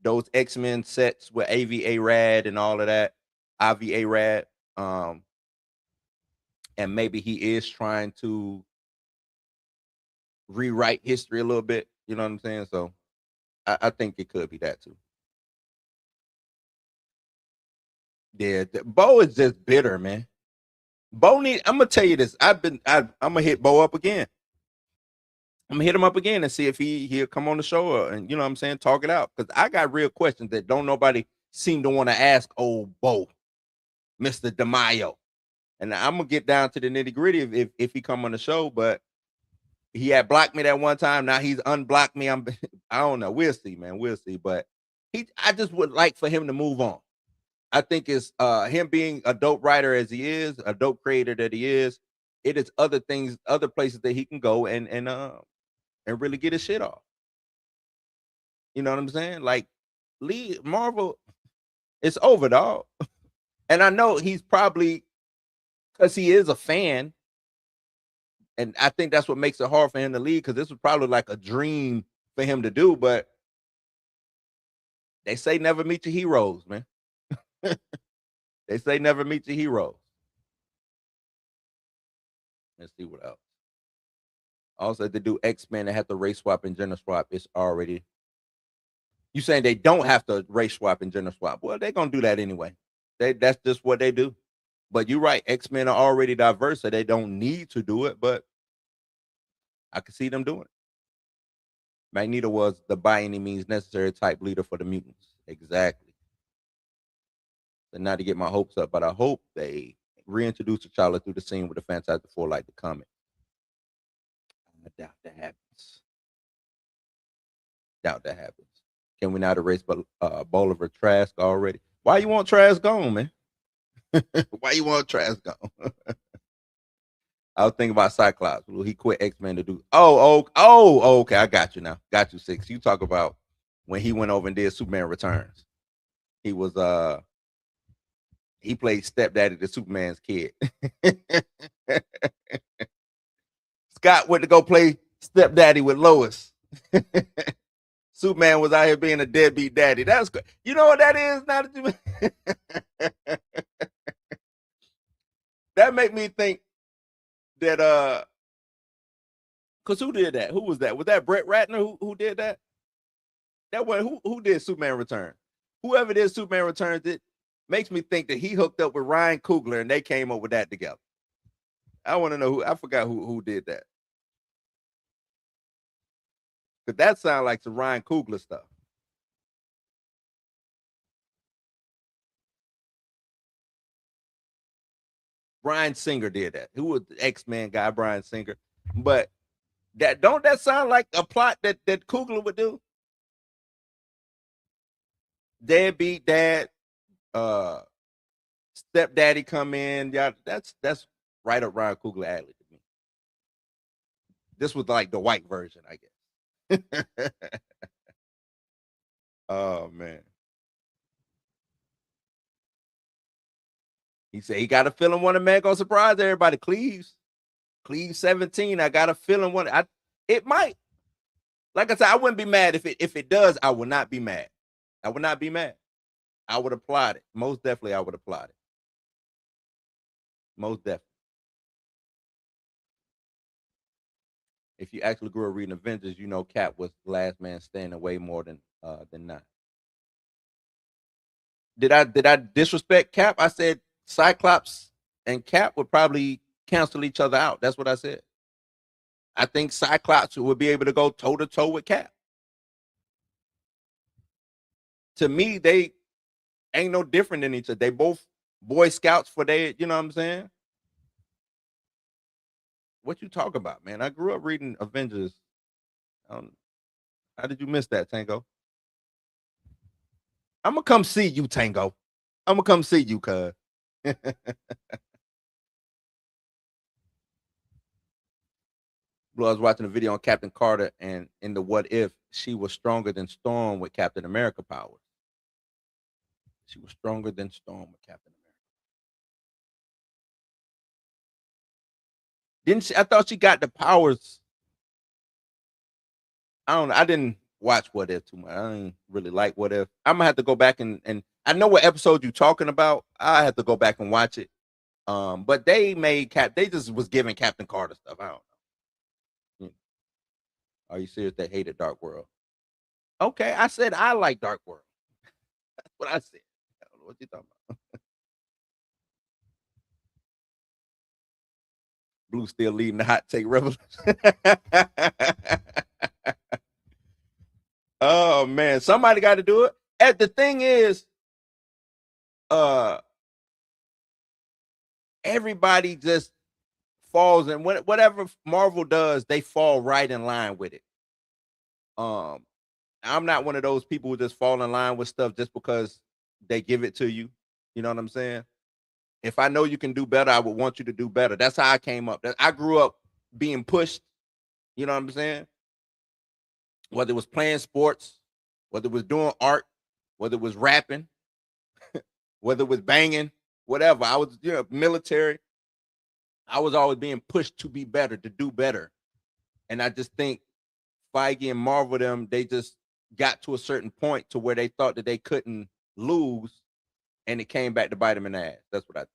those X-Men sets with AVA Rad and all of that, IVA Rad. And maybe he is trying to rewrite history a little bit. You know what I'm saying? So I think it could be that too. Yeah, Bo is just bitter, man. Bo need. I'm gonna tell you this. I'm gonna hit Bo up again. I'm gonna hit him up again and see if he'll come on the show and you know what I'm saying, talk it out. Because I got real questions that don't nobody seem to want to ask old Bo, Mr. DeMaio. And I'm gonna get down to the nitty gritty if he come on the show. But he had blocked me that one time. Now he's unblocked me. I don't know. We'll see, man. We'll see. But I just would like for him to move on. I think it's him being a dope writer as he is, a dope creator that he is. It is other things, other places that he can go and really get his shit off. You know what I'm saying? Like Lee Marvel, it's over, dog. And I know he's probably because he is a fan, and I think that's what makes it hard for him to leave because this was probably like a dream for him to do. But they say never meet your heroes, man. They say never meet your heroes. Let's see what else. Also, they do X-Men that have to race swap and gender swap. It's already. You saying they don't have to race swap and gender swap? Well, they're gonna do that anyway. That's just what they do. But you're right. X-Men are already diverse, so they don't need to do it. But I can see them doing it. Magneto was the by any means necessary type leader for the mutants. Exactly. So not to get my hopes up, but I hope they reintroduce T'Challa through the scene with the Fantastic Four like the comic. I doubt that happens. Doubt that happens. Can we not erase Bolivar Trask already? Why you want Trask gone, man? Why you want Trask gone? I was thinking about Cyclops. Will he quit X-Men to do? Okay. I got you now. Got you, Six. You talk about when he went over and did Superman Returns. He was he played stepdaddy to Superman's kid. Scott went to go play stepdaddy with Lois. Superman was out here being a deadbeat daddy. That's good. You know what that is? Now that make me think that because who did that? Who was that? Was that Brett Ratner who did that? That one who did Superman Returns? Whoever did Superman Returns, it makes me think that he hooked up with Ryan Coogler and they came up with that together. I want to know who. I forgot who did that. Because that sounds like some Ryan Coogler stuff. Bryan Singer did that. Who was the X-Men guy, Bryan Singer? But that sound like a plot that Coogler would do? Deadbeat dad, stepdaddy come in. Yeah, that's right up Ryan Coogler alley to me. This was like the white version, I guess. Oh man. He said he got a feeling one of man gonna surprise everybody. Cleves 17. I got a feeling it might. Like I said, I wouldn't be mad if it does. I would not be mad. I would not be mad. I would applaud it. Most definitely, I would applaud it. Most definitely. If you actually grew up reading Avengers, you know Cap was the last man standing way more than not. Did I disrespect Cap? I said Cyclops and Cap would probably cancel each other out. That's what I said. I think Cyclops would be able to go toe to toe with Cap. To me, they ain't no different than each other. They both Boy Scouts for you know what I'm saying? What you talk about, man? I grew up reading Avengers. How did you miss that, Tango? I'm gonna come see you, Tango. I'm gonna come see you, cuz. Well, I was watching a video on Captain Carter, and in the What If, she was stronger than Storm with Captain America powers. She was stronger than Storm with Captain America. Didn't she? I thought she got the powers. I don't know. I didn't watch What If too much. I didn't really like What If. I'm gonna have to go back and I know what episode you're talking about. I have to go back and watch it. But they made they just was giving Captain Carter stuff. I don't know. Are you serious? They hated Dark World. Okay, I said I like Dark World. That's what I said. I don't know what you talking about. Blue still leading the hot take revolution. Oh man, somebody got to do it. And the thing is, everybody just falls in whatever Marvel does, they fall right in line with it. I'm not one of those people who just fall in line with stuff just because they give it to you. You know what I'm saying? If I know you can do better, I would want you to do better. That's how I came up. I grew up being pushed. You know what I'm saying? Whether it was playing sports, whether it was doing art, whether it was rapping, whether it was banging, whatever. I was, military. I was always being pushed to be better, to do better. And I just think Feige and Marvel, they just got to a certain point to where they thought that they couldn't lose, and it came back to bite them in the ass. That's what I think.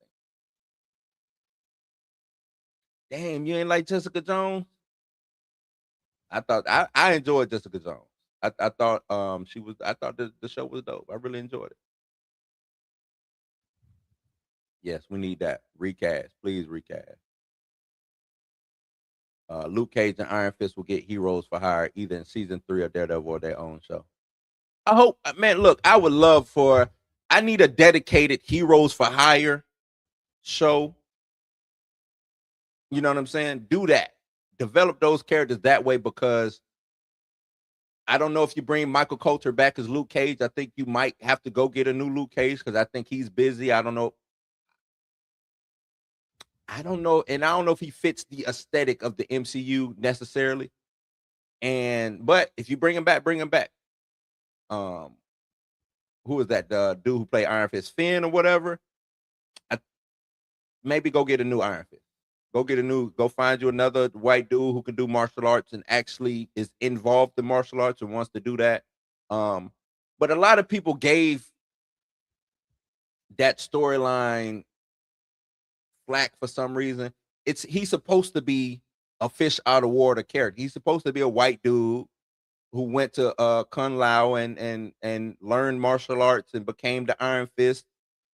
Damn, you ain't like Jessica Jones? I thought I enjoyed Jessica Jones. I thought I thought the show was dope. I really enjoyed it. Yes, we need that. Recast. Please recast. Luke Cage and Iron Fist will get Heroes for Hire either in season 3 of Daredevil or their own show. I hope, man, look, I would love I need a dedicated Heroes for Hire show. You know what I'm saying? Do that. Develop those characters that way, because I don't know if you bring Michael Coulter back as Luke Cage. I think you might have to go get a new Luke Cage because I think he's busy. I don't know. And I don't know if he fits the aesthetic of the MCU necessarily. But if you bring him back, bring him back. Who is that? The dude who played Iron Fist, Finn or whatever. Maybe go get a new Iron Fist. Go find you another white dude who can do martial arts and actually is involved in martial arts and wants to do that. But a lot of people gave that storyline flack for some reason. He's supposed to be a fish out of water character. He's supposed to be a white dude who went to Kung Lao and learned martial arts and became the Iron Fist.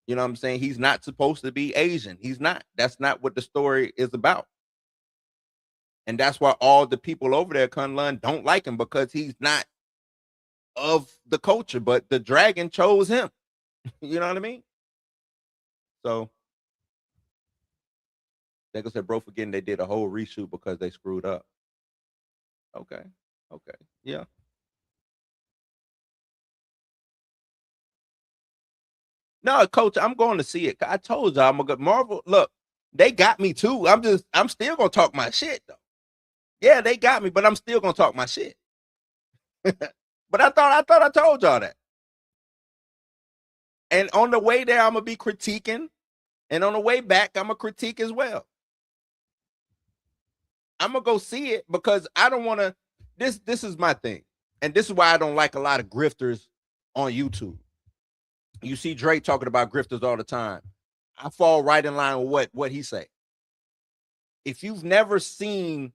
You know what I'm saying? He's not supposed to be Asian. He's not. That's not what the story is about. And that's why all the people over there, Kung Lao, don't like him, because he's not of the culture, but the dragon chose him. You know what I mean? So I said, bro, forgetting they did a whole reshoot because they screwed up. Okay. Yeah. No, Coach, I'm going to see it. I told you I'm a good Marvel. Look, they got me too. I'm still gonna talk my shit though. Yeah, they got me, but I'm still gonna talk my shit. But I thought I told y'all that. And on the way there, I'm gonna be critiquing, and on the way back, I'm gonna critique as well. I'm gonna go see it because I don't want to. This is my thing, and this is why I don't like a lot of grifters on YouTube. You see Drake talking about grifters all the time. I fall right in line with what he say. If you've never seen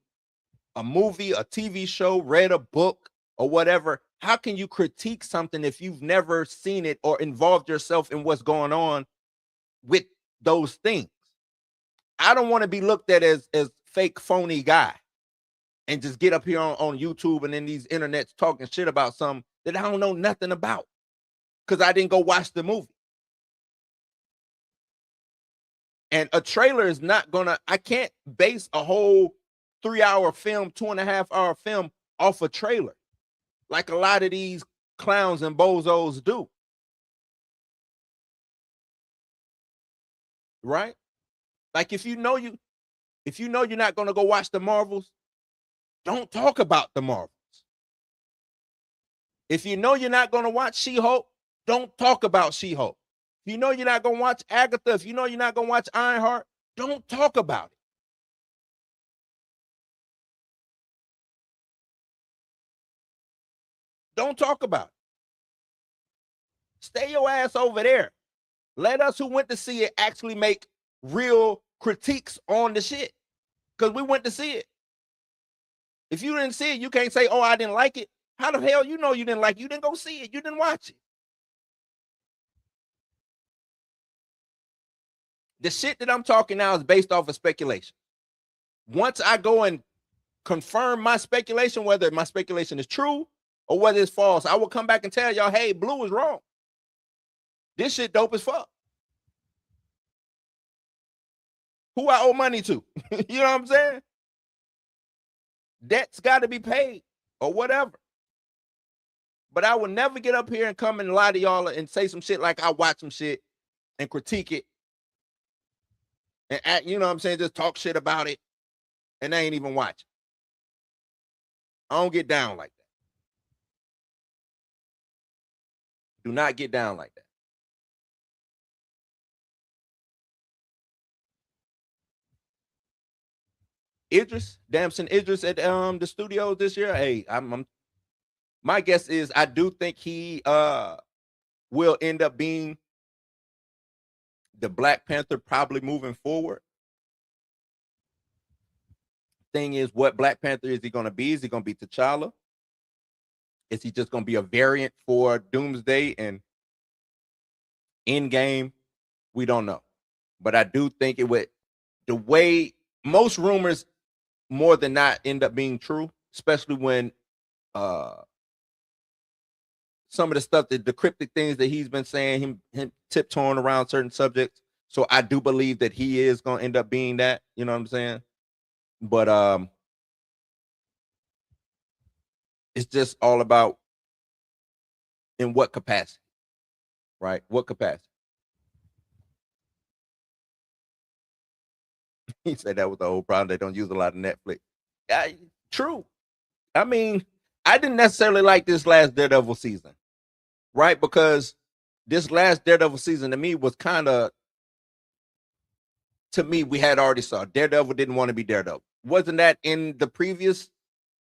a movie, a TV show, read a book, or whatever, how can you critique something if you've never seen it or involved yourself in what's going on with those things? I don't want to be looked at as fake, phony guy and just get up here on YouTube and in these internets talking shit about something that I don't know nothing about because I didn't go watch the movie. And a trailer is not gonna, I can't base a whole 3-hour film, 2.5-hour film off a trailer like a lot of these clowns and bozos do. Right? Like if you know you're not gonna go watch the Marvels, don't talk about the Marvels. If you know you're not gonna watch She-Hulk, don't talk about She-Hulk. If you know you're not gonna watch Agatha, if you know you're not gonna watch Ironheart, don't talk about it. Don't talk about it. Stay your ass over there. Let us who went to see it actually make real critiques on the shit. Because we went to see it. If you didn't see it, you can't say, oh, I didn't like it. How the hell you know you didn't like it? You didn't go see it. You didn't watch it. The shit that I'm talking now is based off of speculation. Once I go and confirm my speculation, whether my speculation is true or whether it's false, I will come back and tell y'all, hey, Blue is wrong. This shit dope as fuck. Who I owe money to? You know what I'm saying? Debt's got to be paid or whatever. But I will never get up here and come and lie to y'all and say some shit like I watch some shit and critique it. And act, you know what I'm saying? Just talk shit about it. And I ain't even watch it. I don't get down like that. Do not get down like that. Damson Idris at the studios this year. Hey, my guess is I do think he will end up being the Black Panther probably moving forward. Thing is, what Black Panther is he going to be? Is he going to be T'Challa? Is he just going to be a variant for Doomsday and Endgame? We don't know. But I do think it would, the way most rumors more than not end up being true, especially when some of the stuff, the cryptic things that he's been saying, him tiptoeing around certain subjects. So I do believe that he is going to end up being that. You know what I'm saying? But it's just all about in what capacity, right? What capacity? He said that was the whole problem. They don't use a lot of Netflix. True. I mean, I didn't necessarily like this last Daredevil season, right? Because this last Daredevil season to me was kind of, to me, we had already saw Daredevil didn't want to be Daredevil. Wasn't that in the previous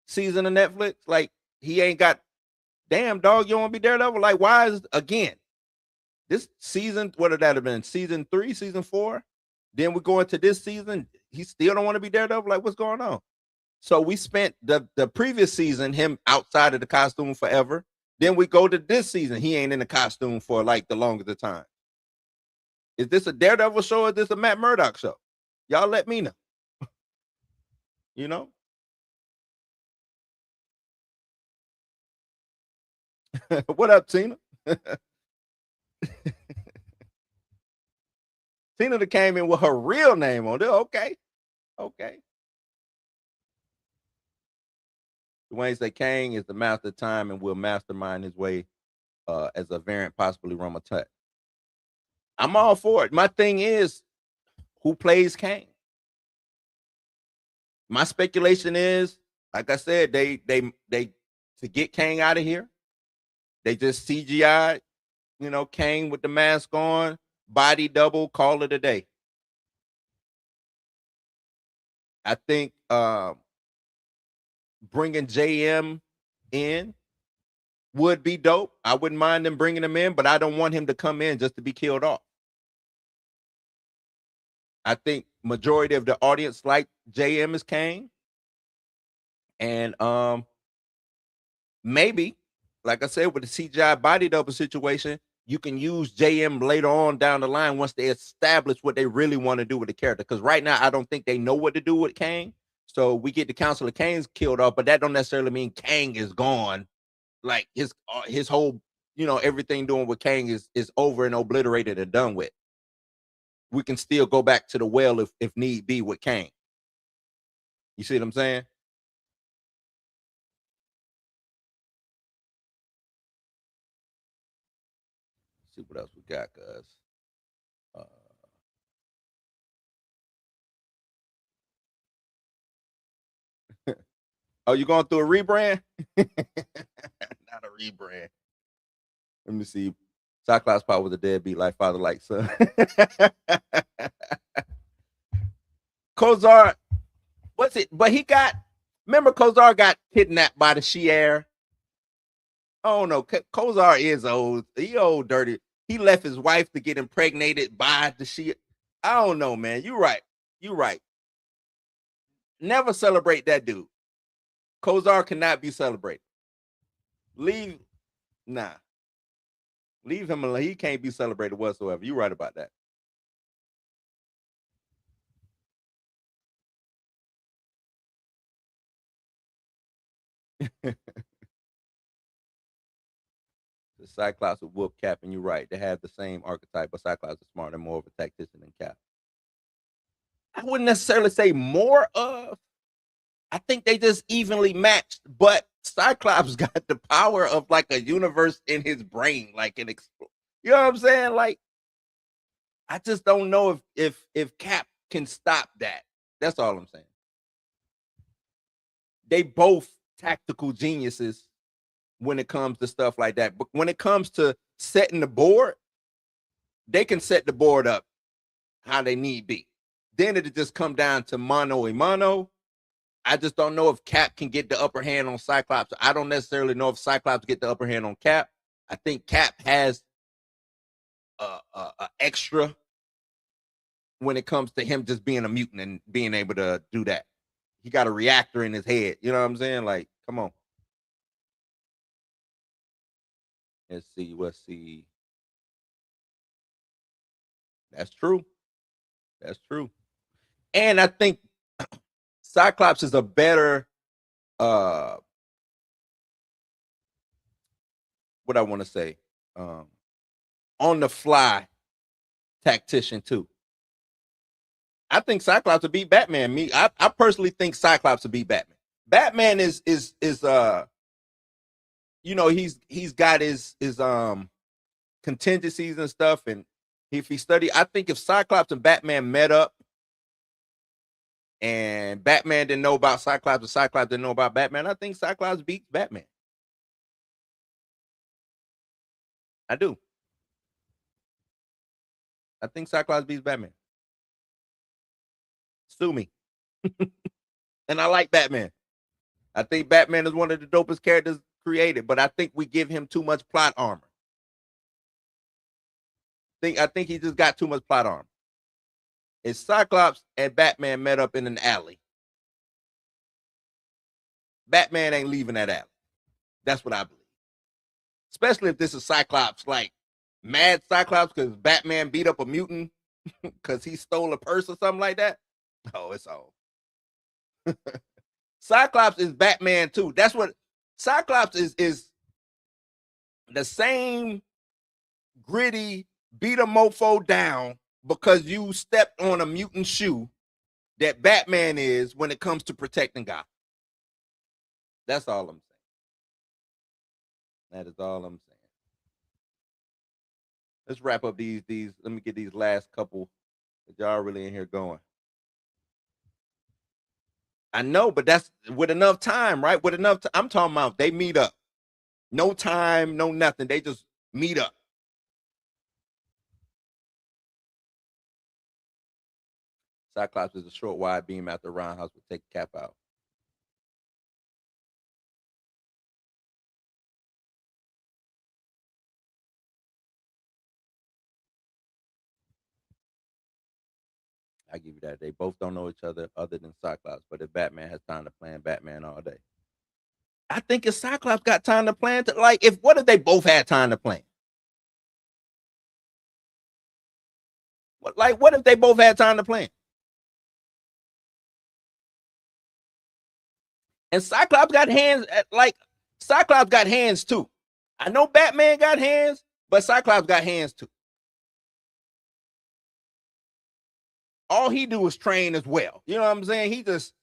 season of Netflix? Like, he ain't got, damn dog, you don't want to be Daredevil? Like, why is, again, this season, what would that have been? Season 3, season 4? Then we go into this season, he still don't want to be Daredevil? Like, what's going on? So we spent the previous season, him outside of the costume forever. Then we go to this season, he ain't in the costume for like the longest of time. Is this a Daredevil show or is this a Matt Murdock show? Y'all let me know. You know? What up, Tina? Tina that came in with her real name on it. Okay. Okay. Dwayne say Kang is the master of time and will mastermind his way as a variant, possibly Roma Tut. I'm all for it. My thing is, who plays Kang? My speculation is, like I said, they to get Kang out of here, they just CGI, you know, Kang with the mask on, body double, call it a day. I think bringing JM in would be dope. I wouldn't mind them bringing him in, but I don't want him to come in just to be killed off. I think majority of the audience like JM as Kang. And maybe, like I said, with the CGI body double situation, you can use JM later on down the line once they establish what they really want to do with the character. Because right now, I don't think they know what to do with Kang. So we get the Council of Kangs killed off, but that don't necessarily mean Kang is gone. Like his whole, you know, everything doing with Kang is over and obliterated and done with. We can still go back to the well if need be with Kang. You see what I'm saying? Let's see what else we got, guys. Oh, you going through a rebrand? Not a rebrand. Let me see. Cyclops power was a deadbeat, like father, like son. Kozar, what's it? But he got. Remember, Kozar got kidnapped by the Shi'ar. Oh no, Kozar is old. He old dirty. He left his wife to get impregnated by the Shi'ar. I don't know, man. You right. You right. Never celebrate that dude. Kozar cannot be celebrated. Leave, nah. Leave him alone. He can't be celebrated whatsoever. You're right about that. The Cyclops with whoop Cap, and you're right. They have the same archetype, but Cyclops is smarter and more of a tactician than Cap. I wouldn't necessarily say more of. I think they just evenly matched, but Cyclops got the power of like a universe in his brain, like an you know what I'm saying? Like, I just don't know if Cap can stop that. That's all I'm saying. They both tactical geniuses when it comes to stuff like that. But when it comes to setting the board, they can set the board up how they need be. Then it'll just come down to mano a mano. I just don't know if Cap can get the upper hand on Cyclops. I don't necessarily know if Cyclops get the upper hand on Cap. I think Cap has a extra when it comes to him just being a mutant and being able to do that. He got a reactor in his head. You know what I'm saying? Like, come on. Let's see. Let's see. That's true. That's true. And I think Cyclops is a better what I want to say on the fly tactician too. I think Cyclops would beat Batman. I personally think Cyclops would beat Batman. Batman is you know, he's got his contingencies and stuff, and if he studied, I think if Cyclops and Batman met up and Batman didn't know about Cyclops and Cyclops didn't know about Batman, I think Cyclops beats Batman. I do. I think Cyclops beats Batman. Sue me. And I like Batman. I think Batman is one of the dopest characters created, but I think we give him too much plot armor. I think he just got too much plot armor. If Cyclops and Batman met up in an alley, Batman ain't leaving that alley. That's what I believe. Especially if this is Cyclops, like mad Cyclops, because Batman beat up a mutant because he stole a purse or something like that. Oh, it's all. Cyclops is Batman too. That's what Cyclops is the same gritty, beat a mofo down because you stepped on a mutant shoe that Batman is when it comes to protecting Gotham. That's all I'm saying. That is all I'm saying. Let's wrap up these. Let me get these last couple that y'all really in here going. I know, but that's with enough time, right? With enough time. I'm talking about they meet up. No time, no nothing. They just meet up. Cyclops is a short, wide beam after Roundhouse would take Cap out. I give you that. They both don't know each other than Cyclops. But if Batman has time to plan Batman all day, I think if Cyclops got time to plan, what if they both had time to plan? What if they both had time to plan? And Cyclops got hands. Cyclops got hands too. I know Batman got hands, but Cyclops got hands too. All he do is train as well. You know what I'm saying? He just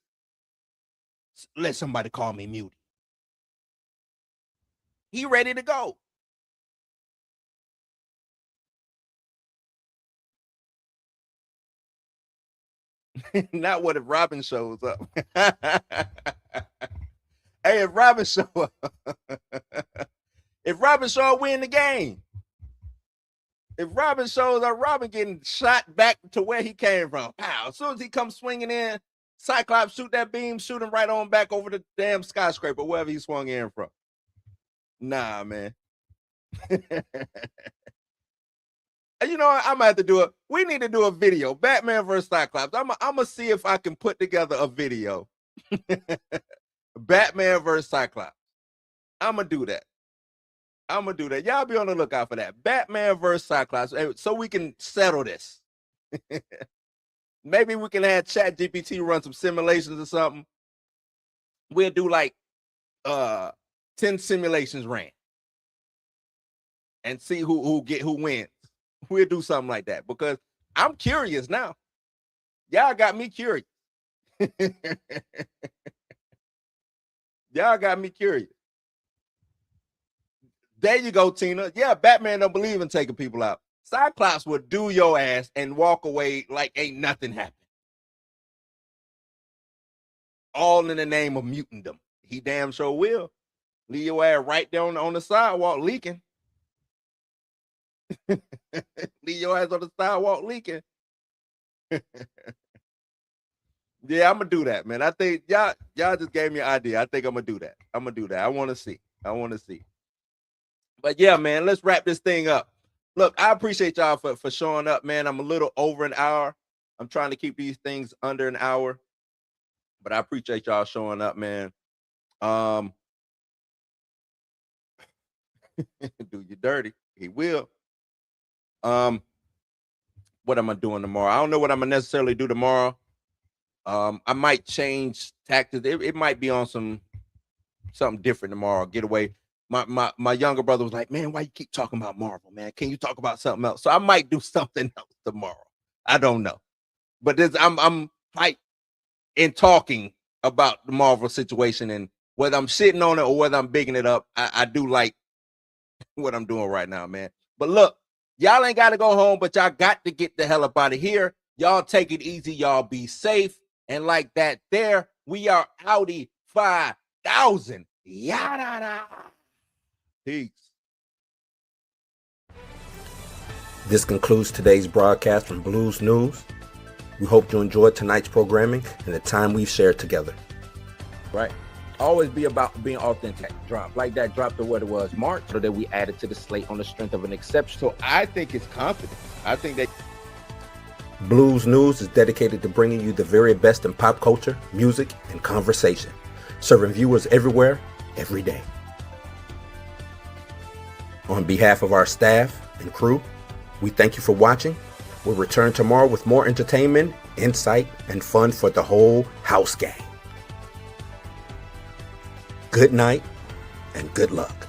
let somebody call me Muty. He ready to go. Not what if Robin shows up. Hey, if Robin show up, if Robin show up, win the game. If Robin shows up, Robin getting shot back to where he came from. Pow. As soon as he comes swinging in, Cyclops shoot that beam, shoot him right on back over the damn skyscraper, wherever he swung in from. Nah, man. You know what? I'm gonna have to do it. We need to do a video. Batman versus Cyclops. I'm gonna see if I can put together a video. Batman versus Cyclops. I'm gonna do that. Y'all be on the lookout for that. Batman versus Cyclops. So we can settle this. Maybe we can have ChatGPT run some simulations or something. We'll do like 10 simulations ran. And see who wins. We'll do something like that because I'm curious now. Y'all got me curious. Y'all got me curious. There you go, Tina. Yeah, Batman don't believe in taking people out. Cyclops would do your ass and walk away like ain't nothing happened. All in the name of mutantdom. He damn sure will. Leave your ass right there on the sidewalk leaking. Leave your ass on the sidewalk leaking. Yeah, I'm gonna do that, man. I think y'all just gave me an idea. I think I'm gonna do that. I want to see. But yeah, man, let's wrap this thing up. Look, I appreciate y'all for showing up, man. I'm a little over an hour. I'm trying to keep these things under an hour, but I appreciate y'all showing up, man. Do you dirty. He will. What am I doing tomorrow? I don't know what I'm gonna necessarily do tomorrow. I might change tactics. It might be on something different tomorrow. Get away. My younger brother was like, man, why you keep talking about Marvel, man? Can you talk about something else? So I might do something else tomorrow. I don't know. But I'm like in talking about the Marvel situation, and whether I'm sitting on it or whether I'm bigging it up, I do like what I'm doing right now, man. But look, y'all ain't got to go home, but y'all got to get the hell up out of here. Y'all take it easy. Y'all be safe. And like that there, we are outie 5,000. Yada. Peace. This concludes today's broadcast from Blues News. We hope you enjoyed tonight's programming and the time we've shared together. Right. Always be about being authentic. Drop like that. Drop to what it was March, so that we added to the slate on the strength of an exception. So I think it's confident. I think that Blues News is dedicated to bringing you the very best in pop culture, music, and conversation, serving viewers everywhere, every day. On behalf of our staff and crew, we thank you for watching. We'll return tomorrow with more entertainment, insight, and fun for the whole house gang. Good night and good luck.